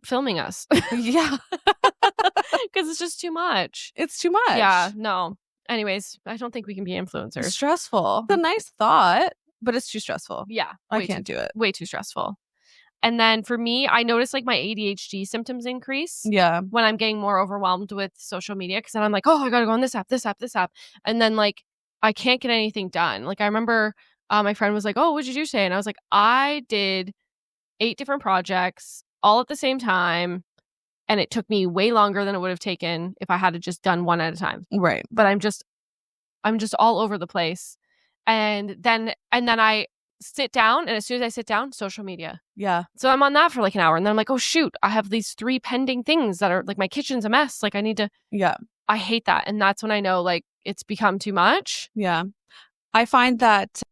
filming us. Yeah. Because it's just too much. It's too much. Yeah. No. Anyways, I don't think we can be influencers. It's stressful. It's a nice thought, but it's too stressful. Yeah. I can't do it. Way too stressful. And then for me, I noticed like my ADHD symptoms increase. Yeah. When I'm getting more overwhelmed with social media, because then I'm like, oh, I got to go on this app, this app, this app. And then like, I can't get anything done. Like I remember my friend was like, oh, what'd you do today? And I was like, I did 8 different projects all at the same time. And it took me way longer than it would have taken if I had just done one at a time. Right. But I'm just all over the place. And then I sit down, and as soon as I sit down, social media. Yeah. So I'm on that for like an hour, and then I'm like, oh shoot, I have these 3 pending things that are like, my kitchen's a mess. Like I need to. Yeah. I hate that. And that's when I know like it's become too much. Yeah. I find that,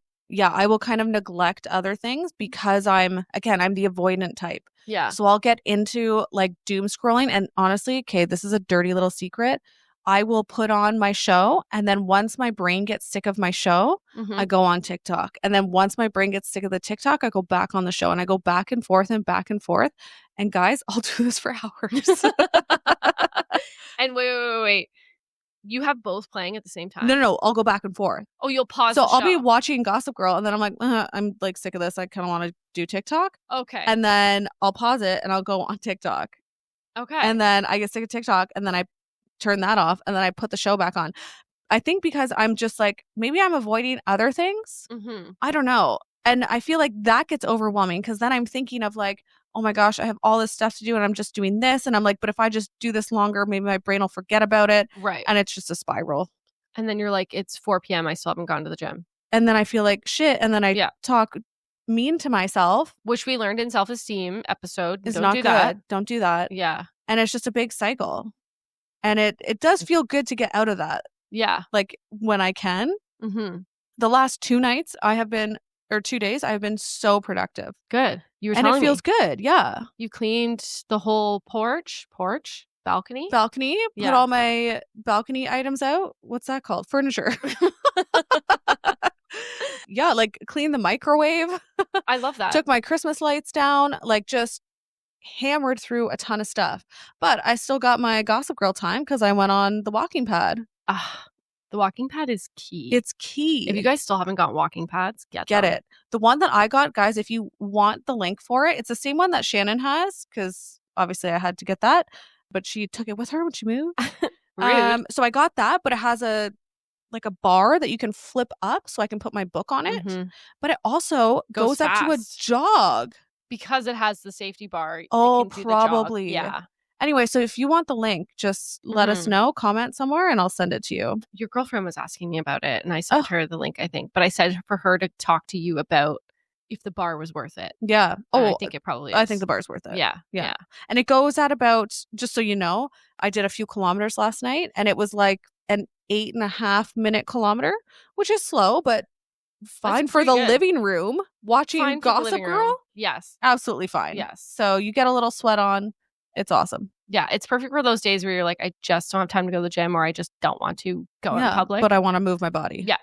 I will kind of neglect other things because I'm the avoidant type. Yeah. So I'll get into like doom scrolling, and honestly, okay, this is a dirty little secret. I will put on my show, and then once my brain gets sick of my show, I go on TikTok. And then once my brain gets sick of the TikTok, I go back on the show, and I go back and forth and back and forth. And guys, I'll do this for hours. And wait. You have both playing at the same time? No. I'll go back and forth. Oh, you'll pause So the show. I'll be watching Gossip Girl, and then I'm like, I'm like sick of this. I kind of want to do TikTok. Okay. And then I'll pause it, and I'll go on TikTok. Okay. And then I get sick of TikTok, and then I turn that off, and then I put the show back on. I think because I'm just like, maybe I'm avoiding other things. I don't know. And I feel like that gets overwhelming because then I'm thinking of like, oh my gosh, I have all this stuff to do and I'm just doing this. And I'm like, but if I just do this longer, maybe my brain will forget about it. Right. And it's just a spiral. And then you're like, it's 4 p.m. I still haven't gone to the gym. And then I feel like shit. And then I talk mean to myself. Which we learned in self-esteem episode. It's not good. Don't do that. Yeah. And it's just a big cycle. And it does feel good to get out of that. Yeah. Like when I can. The last 2 days I have been so productive. Good. You were and telling it feels me. good. Yeah. You cleaned the whole balcony, put all my balcony items out. What's that called? Furniture. Yeah, like clean the microwave. I love that. Took my Christmas lights down, like just hammered through a ton of stuff. But I still got my Gossip Girl time because I went on the walking pad. The walking pad is key. It's key. If you guys still haven't got walking pads, get it. The one that I got, guys, if you want the link for it, it's the same one that Shannon has because obviously I had to get that, but she took it with her when she moved. Rude. So I got that, but it has a bar that you can flip up so I can put my book on it. But it also goes up to a jog. Because it has the safety bar. Oh, it can do probably. The jog. Yeah. Anyway, so if you want the link, just let us know, comment somewhere, and I'll send it to you. Your girlfriend was asking me about it, and I sent her the link, I think. But I said for her to talk to you about if the bar was worth it. Yeah. And Oh, I think it probably is. I think the bar's worth it. Yeah. And it goes at about, just so you know, I did a few kilometers last night, and it was like an 8.5-minute kilometer, which is slow, but fine for the living room. Watching Gossip Girl? Yes. Absolutely fine. Yes. So you get a little sweat on. It's awesome. Yeah, it's perfect for those days where you're like, I just don't have time to go to the gym, or I just don't want to go in public. But I want to move my body. Yeah.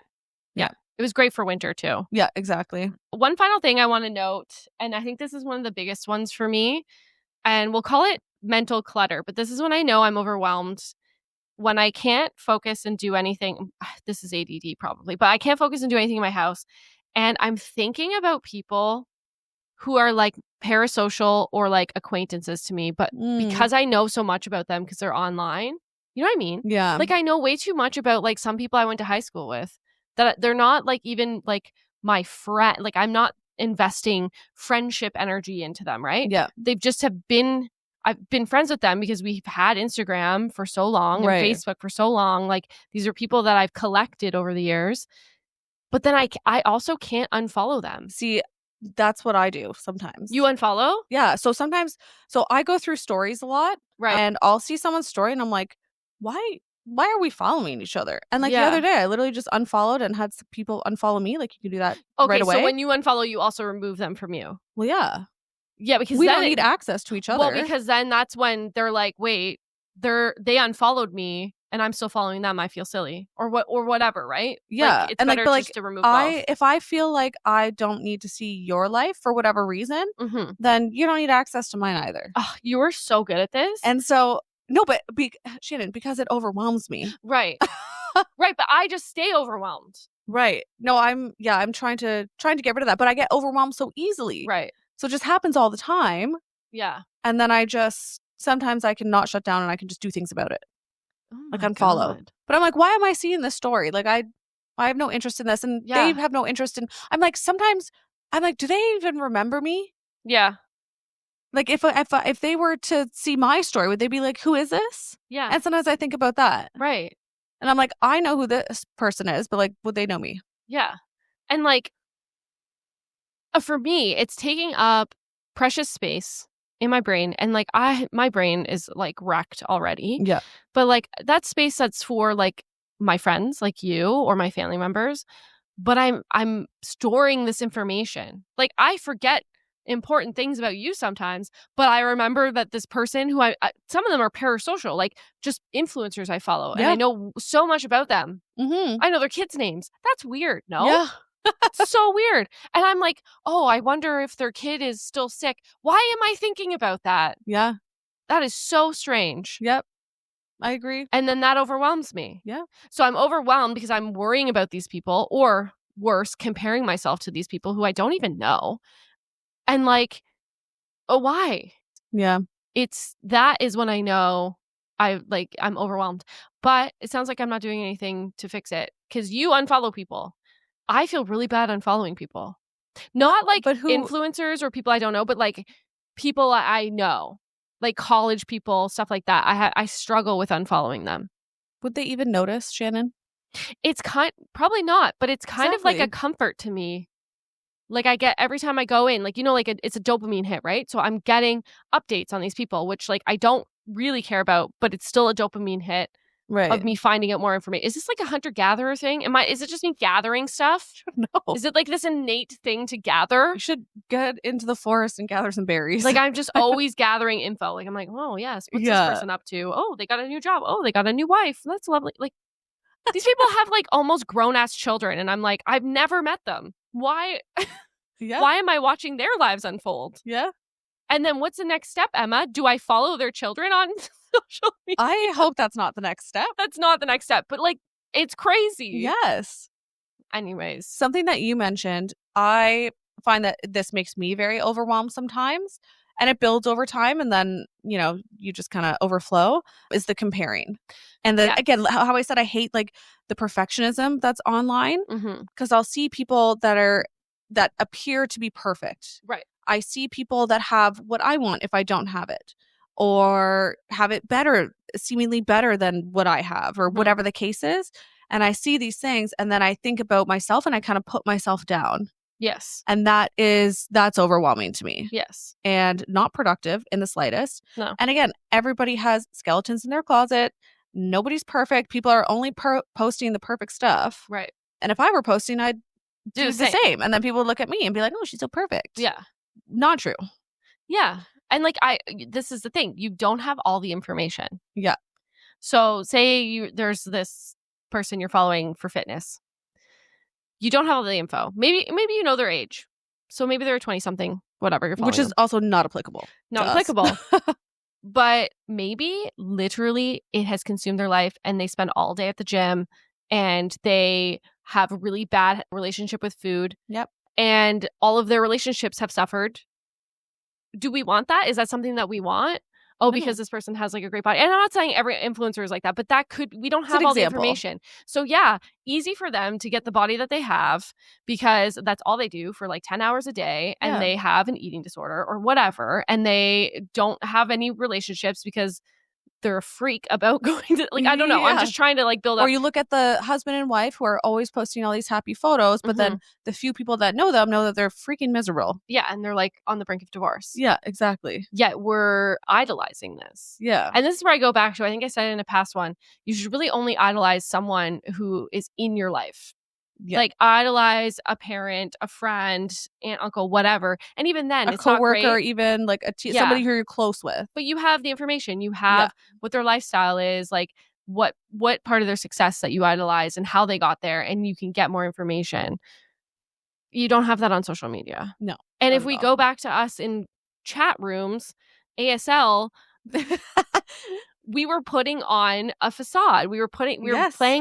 It was great for winter too. Yeah, exactly. One final thing I want to note, and I think this is one of the biggest ones for me, and we'll call it mental clutter, but this is when I know I'm overwhelmed. When I can't focus and do anything, this is ADD probably, but I can't focus and do anything in my house. And I'm thinking about people who are like parasocial or like acquaintances to me, but because I know so much about them because they're online, you know what I mean? Yeah. Like I know way too much about like some people I went to high school with that they're not like even like my friend. Like I'm not investing friendship energy into them, right? Yeah. They've just I've been friends with them because we've had Instagram for so long and Facebook for so long. Like these are people that I've collected over the years. But then I also can't unfollow them. See, that's what I do sometimes. You unfollow? Yeah. So sometimes, I go through stories a lot. Right. And I'll see someone's story and I'm like, why are we following each other? And like the other day, I literally just unfollowed and had some people unfollow me. Like you can do that right away. So when you unfollow, you also remove them from you. Well, yeah. Yeah, because we don't need access to each other. Well, because then that's when they're like, wait, they unfollowed me and I'm still following them. I feel silly or whatever, right? Yeah. Like, it's better just to remove both. If I feel like I don't need to see your life for whatever reason, then you don't need access to mine either. Oh, you are so good at this. And so, no, but Shannon, because it overwhelms me. Right. Right. But I just stay overwhelmed. Right. No, I'm trying to get rid of that, but I get overwhelmed so easily. Right. So it just happens all the time. Yeah. And then sometimes I can not shut down and I can just do things about it. Oh like unfollow. God. But I'm like, why am I seeing this story? Like I have no interest in this, and they have no interest in. I'm like, sometimes I'm like, do they even remember me? Yeah. Like if they were to see my story, would they be like, who is this? Yeah. And sometimes I think about that. Right. And I'm like, I know who this person is, but like, would they know me? Yeah. And like, for me, it's taking up precious space in my brain, and like my brain is like wrecked already. Yeah. But like that space that's for like my friends like you or my family members, but I'm storing this information. Like I forget important things about you sometimes, but I remember that this person who I some of them are parasocial, like just influencers I follow, and I know so much about them. I know their kids' names. That's weird. No. Yeah. It's so weird. And I'm like, oh, I wonder if their kid is still sick. Why am I thinking about that? Yeah. That is so strange. Yep. I agree. And then that overwhelms me. Yeah. So I'm overwhelmed because I'm worrying about these people, or worse, comparing myself to these people who I don't even know. And like, oh, why? Yeah. That is when I know I'm overwhelmed. But it sounds like I'm not doing anything to fix it because you unfollow people. I feel really bad unfollowing people. Not like influencers or people I don't know, but like people I know, like college people, stuff like that. I struggle with unfollowing them. Would they even notice, Shannon? It's probably not, but it's kind of like a comfort to me. Like I get every time I go in, like, you know, like it's a dopamine hit, right? So I'm getting updates on these people, which like I don't really care about, but it's still a dopamine hit. Right. Of me finding out more information. Is this like a hunter-gatherer thing? Is it just me gathering stuff? No. Is it like this innate thing to gather? You should get into the forest and gather some berries. Like I'm just always gathering info. Like I'm like, oh yes, what's this person up to? Oh, they got a new job. Oh, they got a new wife. That's lovely. Like these people have like almost grown-ass children, and I'm like, I've never met them. Why? Yeah. Why am I watching their lives unfold? Yeah. And then what's the next step, Emma? Do I follow their children on social media? I hope that's not the next step. That's not the next step. But like, it's crazy. Yes. Anyways. Something that you mentioned, I find that this makes me very overwhelmed sometimes. And it builds over time. And then, you know, you just kind of overflow, is the comparing. And then again, how I said I hate like the perfectionism that's online. Because I'll see people that appear to be perfect. Right. I see people that have what I want if I don't have it, or have it better, seemingly better than what I have, or whatever the case is. And I see these things, and then I think about myself and I kind of put myself down. Yes. And that's overwhelming to me. Yes. And not productive in the slightest. No. And again, everybody has skeletons in their closet. Nobody's perfect. People are only posting the perfect stuff. Right. And if I were posting, I'd do the same. same. And then people would look at me and be like, oh, she's so perfect. Yeah. Not true. Yeah. And like this is the thing. You don't have all the information. Yeah. So say there's this person you're following for fitness. You don't have all the info. Maybe you know their age. So maybe they're 20-something, whatever you're following. Which is also not applicable. Not applicable. But maybe literally it has consumed their life and they spend all day at the gym and they have a really bad relationship with food. Yep. And all of their relationships have suffered. Do we want that? Is that something that we want? Oh, because this person has like a great body. And I'm not saying every influencer is like that, but we don't have all the information. So yeah, easy for them to get the body that they have because that's all they do for like 10 hours a day and they have an eating disorder or whatever. And they don't have any relationships because they're a freak about going to I don't know. I'm just trying to like build up. Or you look at the husband and wife who are always posting all these happy photos, but then the few people that know them know that they're freaking miserable. Yeah, and they're like on the brink of divorce. Yeah, exactly. Yet we're idolizing this. Yeah. And this is where I go back to, I think I said it in a past one, you should really only idolize someone who is in your life. Yeah. Like idolize a parent, a friend, aunt, uncle, whatever. And even then, it's not great. A coworker, even like somebody who you're close with. But you have the information. You have what their lifestyle is, like what part of their success that you idolize and how they got there, and you can get more information. You don't have that on social media. No. And if we go back to us in chat rooms, ASL, we were putting on a facade. We were playing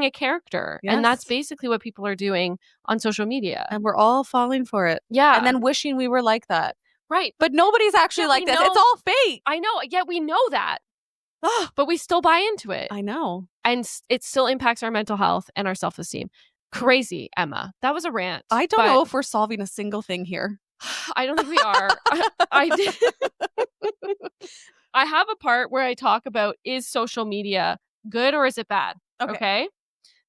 a character. Yes. And that's basically what people are doing on social media. And we're all falling for it. Yeah. And then wishing we were like that. Right. But nobody's actually like this. It's all fake. I know. Yet we know that. But we still buy into it. I know. And it still impacts our mental health and our self-esteem. Crazy, Emma. That was a rant. I don't know if we're solving a single thing here. I don't think we are. I did. I have a part where I talk about, is social media good or is it bad? Okay.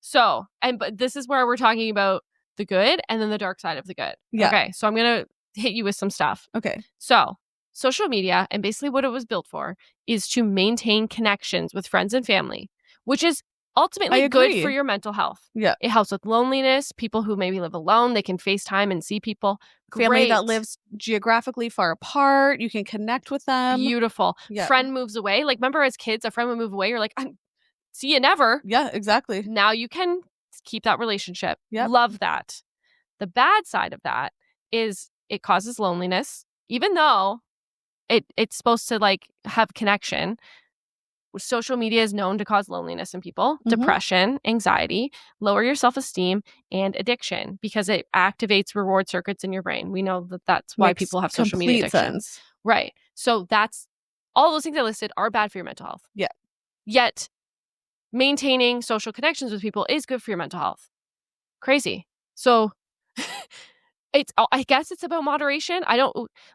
So, but this is where we're talking about the good and then the dark side of the good. Yeah. Okay. So I'm going to hit you with some stuff. Okay. So social media, and basically what it was built for, is to maintain connections with friends and family, which is ultimately good for your mental health. Yeah. It helps with loneliness. People who maybe live alone, they can FaceTime and see people. Family that lives geographically far apart, you can connect with them. Beautiful. Yeah. Friend moves away. Like, remember as kids, a friend would move away. You're like, see you never. Yeah, exactly. Now you can keep that relationship. Yep. Love that. The bad side of that is it causes loneliness, even though it's supposed to like have connection. Social media is known to cause loneliness in people, depression, anxiety, lower your self-esteem, and addiction because it activates reward circuits in your brain. We know that that's why people have social media addiction. Right. So that's all those things I listed are bad for your mental health. Yeah. Yet maintaining social connections with people is good for your mental health. Crazy. So I guess it's about moderation.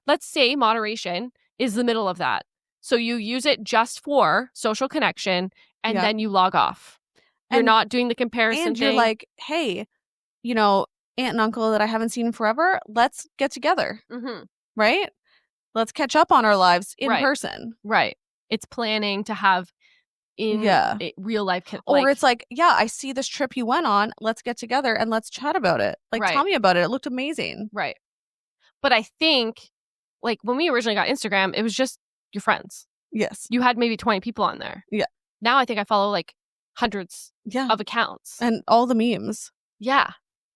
Let's say moderation is the middle of that. So you use it just for social connection and then you log off. You're not doing the comparison and thing. You're like, hey, aunt and uncle that I haven't seen in forever, let's get together. Right? Let's catch up on our lives in person. Right. It's planning to have in real life. Or it's like, I see this trip you went on. Let's get together and let's chat about it. Like, tell me about it. It looked amazing. Right. But I think, like, when we originally got Instagram, it was just your friends. Yes. You had maybe 20 people on there. Yeah. Now I think I follow like hundreds of accounts. And all the memes. Yeah.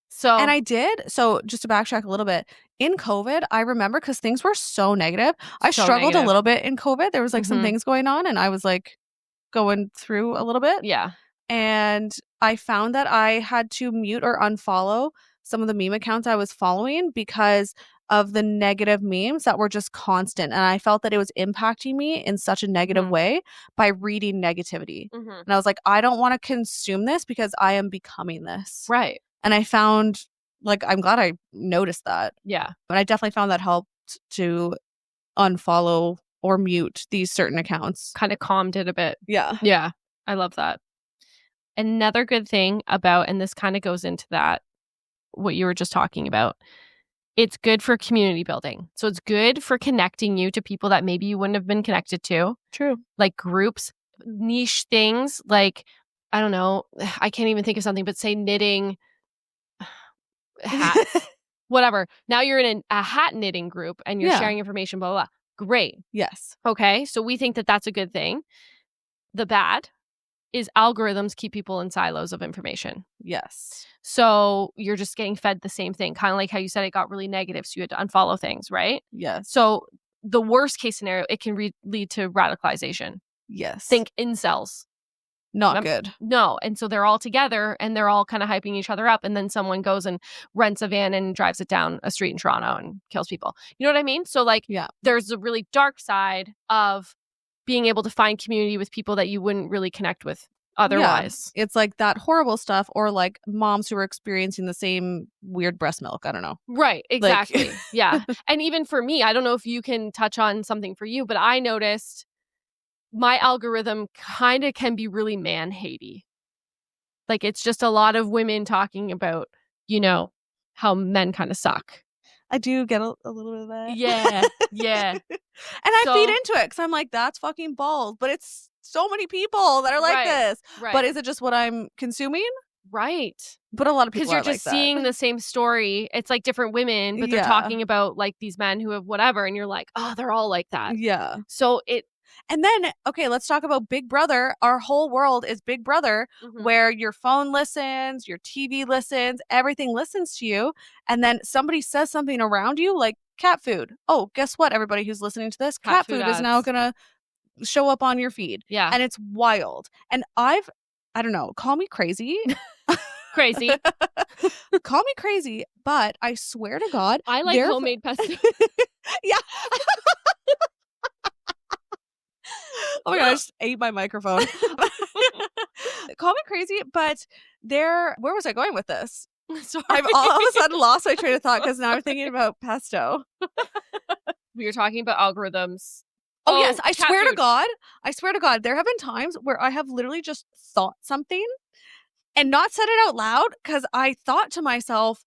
So. And I did. So just to backtrack a little bit, in COVID, I remember because things were so negative. I struggled a little bit in COVID. There was like some things going on and I was like going through a little bit. Yeah. And I found that I had to mute or unfollow some of the meme accounts I was following because of the negative memes that were just constant. And I felt that it was impacting me in such a negative way by reading negativity. And I was like, I don't want to consume this because I am becoming this. Right. And I found, like, I'm glad I noticed that. Yeah. But I definitely found that helped to unfollow or mute these certain accounts. Kind of calmed it a bit. Yeah. Yeah. I love that. Another good thing about, and this kind of goes into that, what you were just talking about, It's good for community building. So it's good for connecting you to people that maybe you wouldn't have been connected to. True. Like groups, niche things like, I don't know, I can't even think of something, but say knitting, hats, whatever. Now you're in a hat knitting group and you're sharing information, blah, blah, blah. Great. Yes. Okay. So we think that that's a good thing. The bad is algorithms keep people in silos of information. Yes. So you're just getting fed the same thing, kind of like how you said it got really negative, so you had to unfollow things, right? Yes. So the worst case scenario, it can lead to radicalization. Yes. Think incels. Not good. No. And so they're all together and they're all kind of hyping each other up. And then someone goes and rents a van and drives it down a street in Toronto and kills people. You know what I mean? So like, there's a really dark side of being able to find community with people that you wouldn't really connect with otherwise. It's like that horrible stuff, or like moms who are experiencing the same weird breast milk. I don't know. Right. Exactly. Yeah. And even for me, I don't know if you can touch on something for you, but I noticed my algorithm kind of can be really man-hatey. Like it's just a lot of women talking about, you know, how men kind of suck. I do get a little bit of that. Yeah. Yeah. And I feed into it because I'm like, that's fucking balls. But it's so many people that are like this. Right. But is it just what I'm consuming? Right. But a lot of people are because you're just seeing the same story. It's like different women, but they're talking about like these men who have whatever. And you're like, oh, they're all like that. Yeah. So and then, okay, let's talk about Big Brother. Our whole world is Big Brother, where your phone listens, your TV listens, everything listens to you. And then somebody says something around you, like cat food. Oh, guess what, everybody who's listening to this? Cat food is now going to show up on your feed. Yeah. And it's wild. And I don't know, call me crazy. Crazy. Call me crazy, but I swear to God. I like homemade pesto. Yeah. Oh my gosh, I just ate my microphone. Call me crazy, but where was I going with this? Sorry. I've all of a sudden lost my train of thought because now I'm thinking about pesto. We were talking about algorithms. Oh yes, I swear to God, there have been times where I have literally just thought something and not said it out loud because I thought to myself,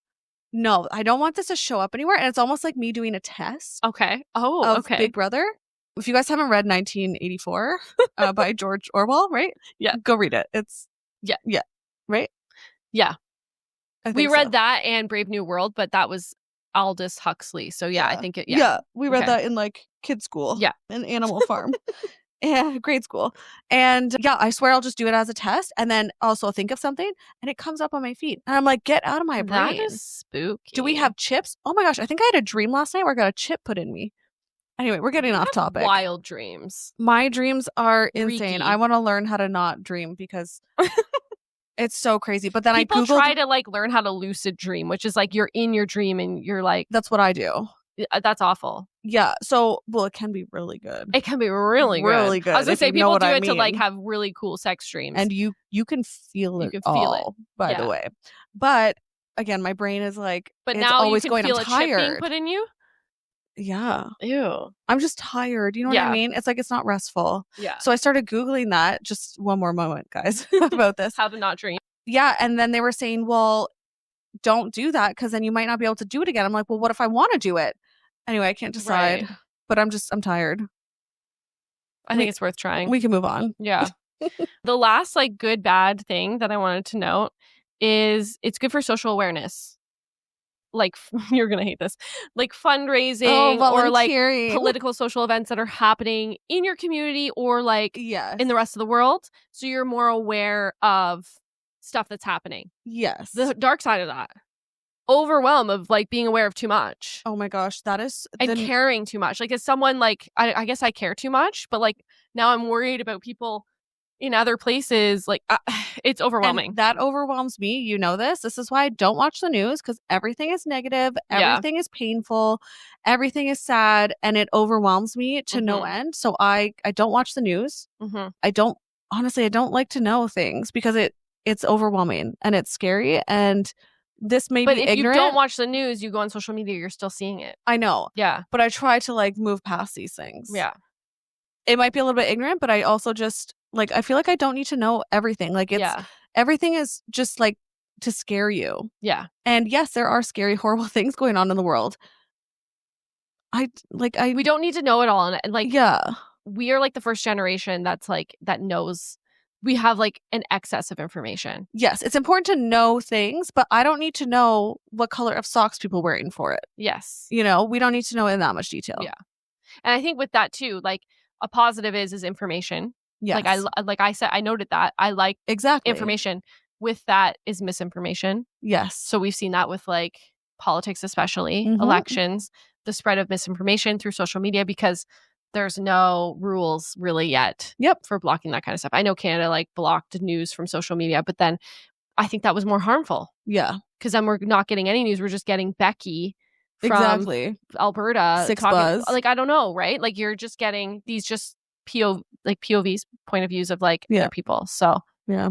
no, I don't want this to show up anywhere. And it's almost like me doing a test. Okay. Oh, of Big Brother. If you guys haven't read 1984 by George Orwell, right? Yeah. Go read it. It's right? Yeah. We read that and Brave New World, but that was Aldous Huxley. So I think it we read that in like kids school. Yeah. In Animal Farm. Yeah, grade school. And I swear I'll just do it as a test and then also think of something and it comes up on my feed. And I'm like, get out of my brain. That is spooky. Do we have chips? Oh my gosh, I think I had a dream last night where I got a chip put in me. Anyway, we're getting off topic. Wild dreams. My dreams are insane. Freaky. I want to learn how to not dream because it's so crazy. But then people I Googled. Try to like learn how to lucid dream, which is like you're in your dream and you're like. That's what I do. That's awful. Yeah. So, it can be really good. It can be really good. Really good. I was going to say people do it to like have really cool sex dreams. And you can feel it all, by the way. But again, my brain is like, but it's now always you can going, feel I'm a tired. chip being put in you? Yeah. Ew. I'm just tired. You know what I mean? It's like, it's not restful. Yeah. So I started Googling that. Just one more moment, guys, about this. How to not dream. Yeah. And then they were saying, well, don't do that because then you might not be able to do it again. I'm like, well, what if I want to do it? Anyway, I can't decide. Right. But I'm tired. I think it's worth trying. We can move on. Yeah. The last like good bad thing that I wanted to note is it's good for social awareness. Like you're gonna hate this, like fundraising or like political social events that are happening in your community or like in the rest of the world, so you're more aware of stuff that's happening. Yes. The dark side of that, overwhelm of like being aware of too much. Oh my gosh, that is and caring too much. Like as someone like I guess I care too much, but like now I'm worried about people in other places. Like it's overwhelming. And that overwhelms me. You know this. This is why I don't watch the news because everything is negative. Everything is painful. Everything is sad. And it overwhelms me to no end. So I don't watch the news. I don't like to know things because it's overwhelming and it's scary. And this may be ignorant. But if you don't watch the news, you go on social media, you're still seeing it. I know. Yeah. But I try to like move past these things. Yeah. It might be a little bit ignorant, but I also just like, I feel like I don't need to know everything. Like everything is just like to scare you. Yeah. And yes, there are scary, horrible things going on in the world. We don't need to know it all. And like, yeah, we are like the first generation that's like, that knows we have like an excess of information. Yes, it's important to know things, but I don't need to know what color of socks people wearing for it. Yes. You know, we don't need to know in that much detail. Yeah. And I think with that too, like a positive is information. Yes. Like I said, I noted that. I like exactly information. With that is misinformation. Yes. So we've seen that with like politics, especially Mhm. elections, the spread of misinformation through social media, because there's no rules really yet for blocking that kind of stuff. I know Canada like blocked news from social media, but then I think that was more harmful. Yeah. Because then we're not getting any news. We're just getting Becky from Alberta. Six talking, Buzz. Like, I don't know, right? Like you're just getting these just POVs, point of views of like other people. So yeah.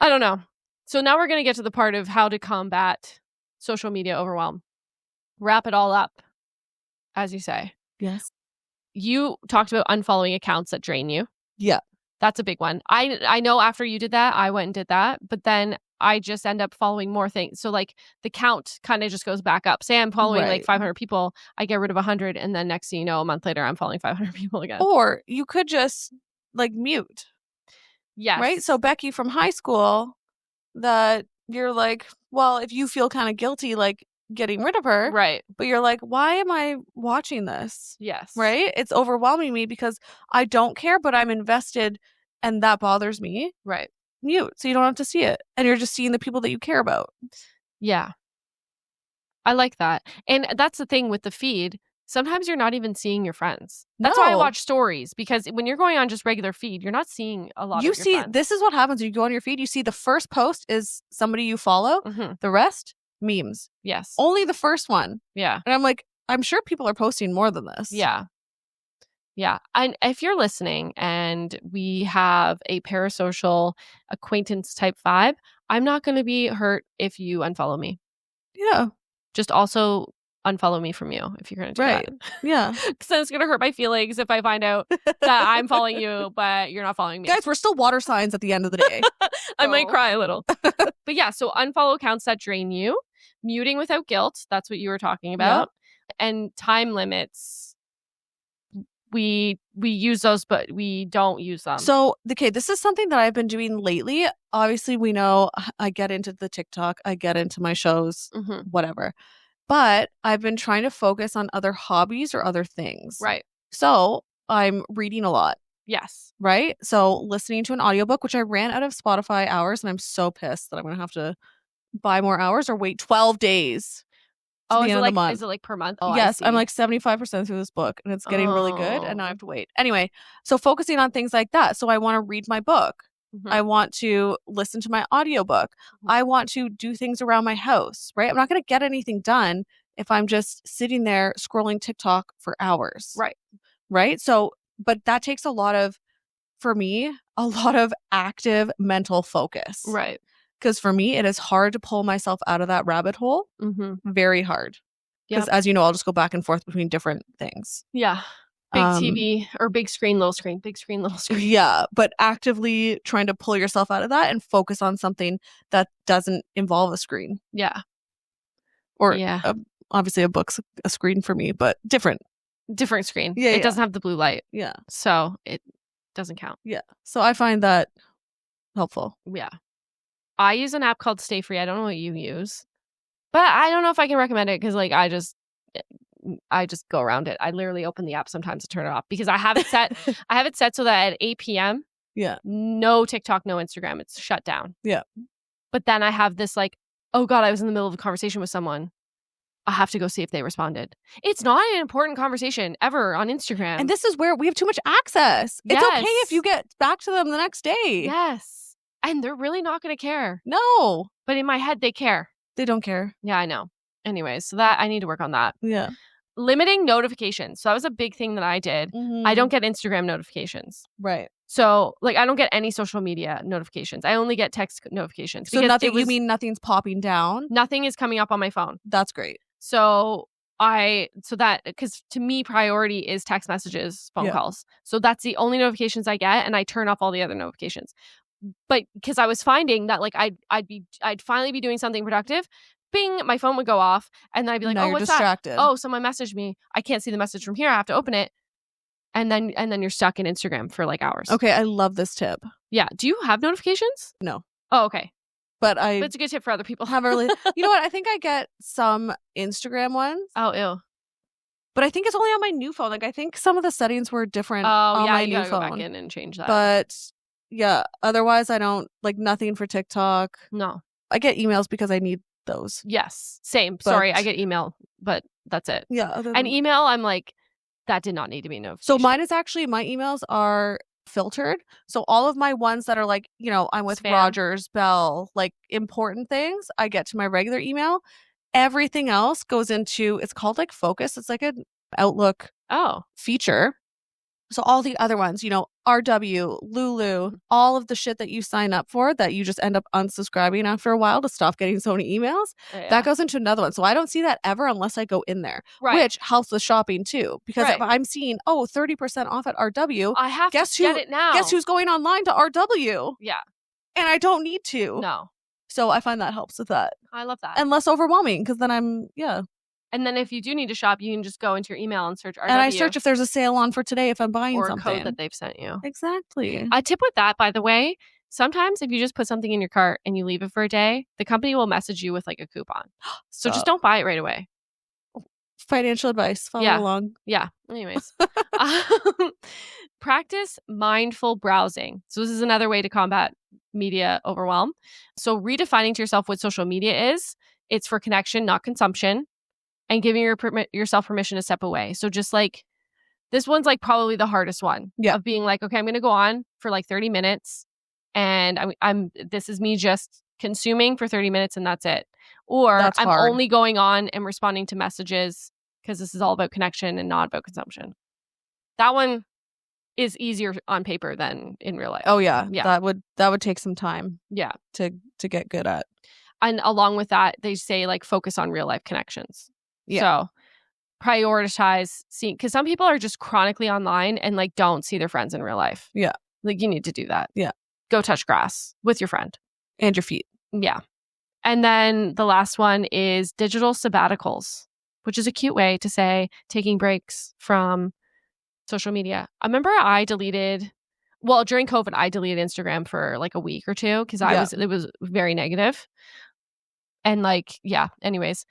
I don't know. So now we're going to get to the part of how to combat social media overwhelm. Wrap it all up, as you say. Yes. You talked about unfollowing accounts that drain you. Yeah. That's a big one. I know after you did that, I went and did that, but then I just end up following more things. So like the count kind of just goes back up. Say I'm following like 500 people, I get rid of 100, and then next thing you know, a month later, I'm following 500 people again. Or you could just like mute. Yes. Right? So Becky from high school, that you're like, well, if you feel kind of guilty, like getting rid of her. Right. But you're like, why am I watching this? Yes. Right? It's overwhelming me because I don't care, but I'm invested and that bothers me. Right. Mute so you don't have to see it. And you're just seeing the people that you care about. Yeah. I like that. And that's the thing with the feed. Sometimes you're not even seeing your friends. That's why I watch stories, because when you're going on just regular feed, you're not seeing a lot of your friends. This is what happens when you go on your feed. You see the first post is somebody you follow. Mm-hmm. The rest, memes. Yes. Only the first one. Yeah. And I'm like, I'm sure people are posting more than this. Yeah. Yeah. And if you're listening and we have a parasocial acquaintance type vibe, I'm not going to be hurt if you unfollow me. Yeah. Just also unfollow me from you if you're going to do that. Yeah. Because then it's going to hurt my feelings if I find out that I'm following you, but you're not following me. Guys, we're still water signs at the end of the day. I might cry a little. But yeah, so unfollow accounts that drain you, muting without guilt. That's what you were talking about. Yep. And time limits. We use those, but we don't use them. So, okay, this is something that I've been doing lately. Obviously, we know I get into the TikTok, I get into my shows, whatever. But I've been trying to focus on other hobbies or other things. Right. So I'm reading a lot. Yes. Right. So listening to an audiobook, which I ran out of Spotify hours, and I'm so pissed that I'm going to have to buy more hours or wait 12 days. Oh, is it like per month? Oh, yes. I'm like 75% through this book and it's getting really good. And now I have to wait. Anyway, so focusing on things like that. So I want to read my book. Mm-hmm. I want to listen to my audiobook. Mm-hmm. I want to do things around my house, right? I'm not going to get anything done if I'm just sitting there scrolling TikTok for hours. Right. Right. So, but that takes for me, a lot of active mental focus. Right. Because for me, it is hard to pull myself out of that rabbit hole. Mm-hmm. Very hard. Because as you know, I'll just go back and forth between different things. Yeah. Big TV or big screen, little screen, big screen, little screen. Yeah. But actively trying to pull yourself out of that and focus on something that doesn't involve a screen. Yeah. Or obviously a book's a screen for me, but different. Different screen. Yeah. It doesn't have the blue light. Yeah. So it doesn't count. Yeah. So I find that helpful. Yeah. I use an app called Stay Free. I don't know what you use, but I don't know if I can recommend it because like I just go around it. I literally open the app sometimes to turn it off because I have it set. I have it set so that at 8 p.m. Yeah. No TikTok, no Instagram. It's shut down. Yeah. But then I have this like, oh God, I was in the middle of a conversation with someone. I have to go see if they responded. It's not an important conversation ever on Instagram. And this is where we have too much access. Yes. It's okay if you get back to them the next day. Yes. And they're really not going to care. No. But in my head, they care. They don't care. Yeah, I know. Anyways, so that I need to work on that. Yeah. Limiting notifications. So that was a big thing that I did. Mm-hmm. I don't get Instagram notifications. Right. So like I don't get any social media notifications. I only get text notifications. So nothing, you mean nothing's popping down? Nothing is coming up on my phone. That's great. So because to me, priority is text messages, phone calls. So that's the only notifications I get. And I turn off all the other notifications. But because I was finding that like I'd finally be doing something productive, bing, my phone would go off, and then I'd be like, Now oh, you're what's distracted. that? Oh, someone messaged me. I can't see the message from here. I have to open it. And then you're stuck in Instagram for like hours. Okay, I love this tip. Yeah. Do you have notifications? No. Oh, okay. But it's a good tip for other people. Have a really you know what? I think I get some Instagram ones. Oh, ew. But I think it's only on my new phone. Like I think some of the settings were different on my you new gotta phone. Go back in and change that. But yeah, otherwise I don't like nothing for TikTok. No. I get emails because I need those. Yes. Same. Sorry, I get email, but that's it. Yeah. And email, I'm like, that did not need to be notified. So mine is actually, my emails are filtered. So all of my ones that are like, you know, I'm with Spam. Rogers, Bell, like important things, I get to my regular email. Everything else goes into, it's called like Focus. It's like an Outlook feature. So all the other ones, you know, RW, Lulu, all of the shit that you sign up for that you just end up unsubscribing after a while to stop getting so many emails, that goes into another one. So I don't see that ever unless I go in there, which helps with shopping too. Because if I'm seeing, 30% off at RW, I have to get it now. Guess who's going online to RW? Yeah. And I don't need to. No. So I find that helps with that. I love that. And less overwhelming because then And then if you do need to shop, you can just go into your email and search RW. And I search if there's a sale on for today if I'm buying or something. a code that they've sent you. Exactly. A tip with that, by the way, sometimes if you just put something in your cart and you leave it for a day, the company will message you with like a coupon. So just don't buy it right away. Financial advice. Follow along. Yeah. Anyways. Practice mindful browsing. So this is another way to combat media overwhelm. So redefining to yourself what social media is. It's for connection, not consumption. And giving yourself permission to step away. So just like, this one's like probably the hardest one of being like, okay, I'm going to go on for like 30 minutes and this is me just consuming for 30 minutes and that's it. Or I'm only going on and responding to messages because this is all about connection and not about consumption. That one is easier on paper than in real life. Oh yeah. That would take some time. Yeah. To get good at. And along with that, they say like focus on real life connections. Yeah. So prioritize seeing, because some people are just chronically online and like don't see their friends in real life. Yeah. Like you need to do that. Yeah. Go touch grass with your friend. And your feet. Yeah. And then the last one is digital sabbaticals, which is a cute way to say taking breaks from social media. I remember during COVID, I deleted Instagram for like a week or two because it was very negative. And like, anyways.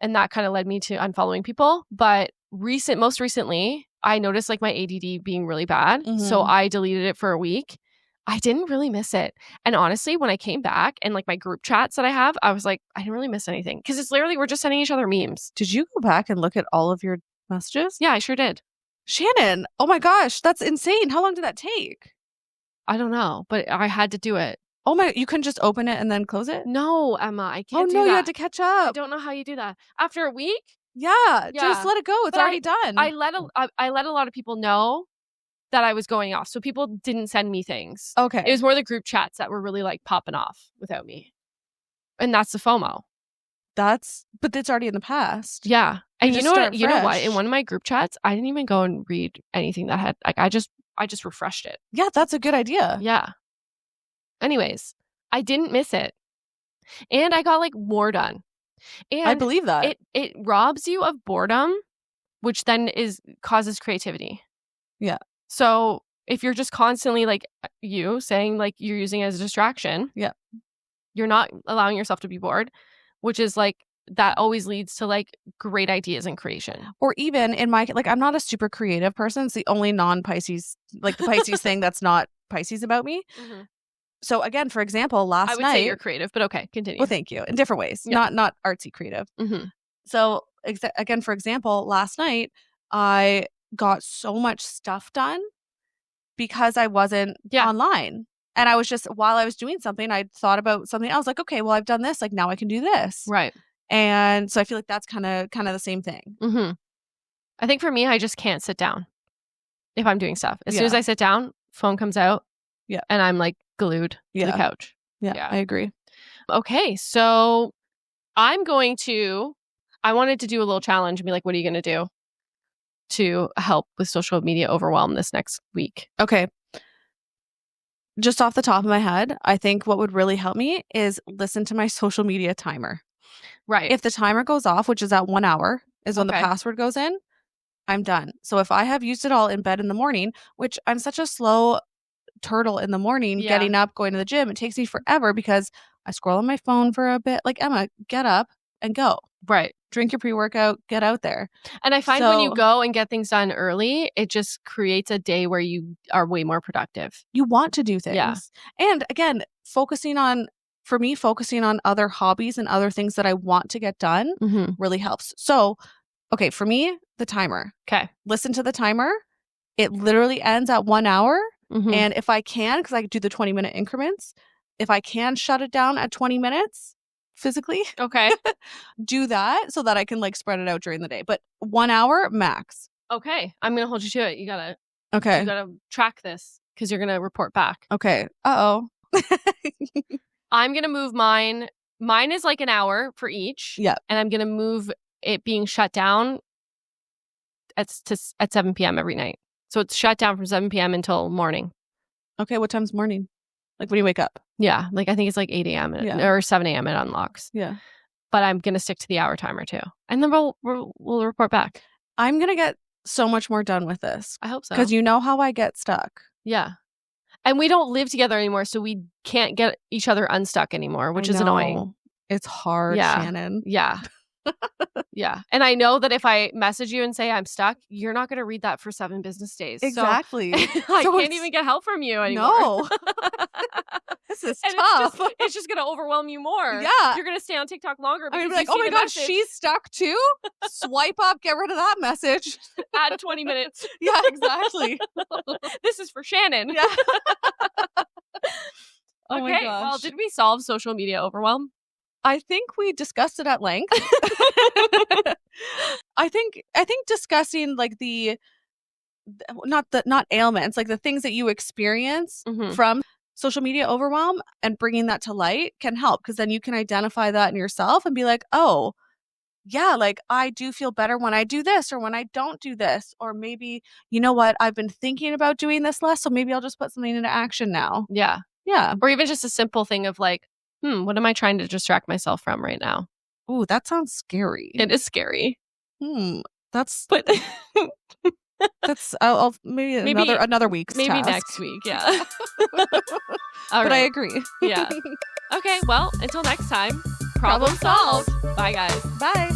And that kind of led me to unfollowing people. But most recently, I noticed like my ADD being really bad. Mm-hmm. So I deleted it for a week. I didn't really miss it. And honestly, when I came back and like my group chats that I have, I was like, I didn't really miss anything. Because it's literally, we're just sending each other memes. Did you go back and look at all of your messages? Yeah, I sure did. Shannon, oh my gosh, that's insane. How long did that take? I don't know, but I had to do it. Oh my, you couldn't just open it and then close it? No, Emma, I can't do that. Oh no, you had to catch up. I don't know how you do that. After a week? Yeah. Just let it go. It's already done. I let a lot of people know that I was going off. So people didn't send me things. Okay. It was more the group chats that were really like popping off without me. And that's the FOMO. But it's already in the past. Yeah. And you know what? In one of my group chats, I didn't even go and read anything that had like I just refreshed it. Yeah, that's a good idea. Yeah. Anyways, I didn't miss it. And I got like more done. And I believe that. It robs you of boredom, which then causes creativity. Yeah. So if you're just constantly like saying like you're using it as a distraction, you're not allowing yourself to be bored, which is like that always leads to like great ideas and creation. Or even in my I'm not a super creative person. It's the only non-Pisces, like the Pisces thing that's not Pisces about me. Mm-hmm. So again, for example, last night... I would say you're creative, but okay, continue. Well, thank you. In different ways, not artsy creative. Mm-hmm. So again, for example, last night, I got so much stuff done because I wasn't online. And I was just, while I was doing something, I thought about something. I was like, okay, well, I've done this. Like, now I can do this. Right. And so I feel like that's kind of the same thing. Mm-hmm. I think for me, I just can't sit down if I'm doing stuff. As soon as I sit down, phone comes out. Yeah. And I'm like glued to the couch. Yeah, I agree. Okay. So I wanted to do a little challenge and be like, what are you going to do to help with social media overwhelm this next week? Okay. just off the top of my head, I think what would really help me is listen to my social media timer. Right. If the timer goes off, which is at 1 hour, is when the Okay. password goes in, I'm done. So if I have used it all in bed in the morning, which I'm such a slow turtle in the morning, Yeah. getting up, going to the gym, it takes me forever because I scroll on my phone for a bit. Like, Emma, get up and go. Right. Drink your pre-workout, get out there. And I find when you go and get things done early, it just creates a day where you are way more productive. You want to do things. Yeah. And again, focusing on other hobbies and other things that I want to get done really helps. So, okay, for me, the timer. Okay. Listen to the timer. It literally ends at 1 hour. And if I can, because I do the 20-minute increments, if I can shut it down at 20 minutes physically, okay, do that so that I can like spread it out during the day. But 1 hour max. Okay. I'm going to hold you to it. You gotta track this because you're going to report back. Okay. Uh-oh. I'm going to move mine. Mine is like an hour for each. Yeah. And I'm going to move it being shut down at 7 p.m. every night. So it's shut down from 7 p.m. until morning. Okay. What time's morning? Like when you wake up? Yeah. Like I think it's like 8 a.m. or 7 a.m. it unlocks. Yeah. But I'm going to stick to the hour timer too. And then we'll report back. I'm going to get so much more done with this. I hope so. Because you know how I get stuck. Yeah. And we don't live together anymore, so we can't get each other unstuck anymore, which is annoying. It's hard, Shannon. Yeah. Yeah. And I know that if I message you and say I'm stuck, you're not going to read that for 7 business days. Exactly. So I can't even get help from you anymore. No. This is tough. It's just going to overwhelm you more. Yeah. You're going to stay on TikTok longer. I'm going to be like, oh my gosh, she's stuck too? Swipe up, get rid of that message. Add 20 minutes. Yeah, exactly. This is for Shannon. Yeah. Oh okay, my gosh. well, did we solve social media overwhelm? I think we discussed it at length. I think discussing like not ailments, like the things that you experience from social media overwhelm and bringing that to light can help, because then you can identify that in yourself and be like, oh, yeah, like I do feel better when I do this or when I don't do this. Or maybe, you know what, I've been thinking about doing this less, so maybe I'll just put something into action now. Yeah. Yeah. Or even just a simple thing of like, what am I trying to distract myself from right now? Ooh, that sounds scary. It is scary. That's but that's I'll maybe another week's maybe task. Next week, yeah. But I agree. Yeah. Okay, well, until next time, problem solved. Bye guys. Bye.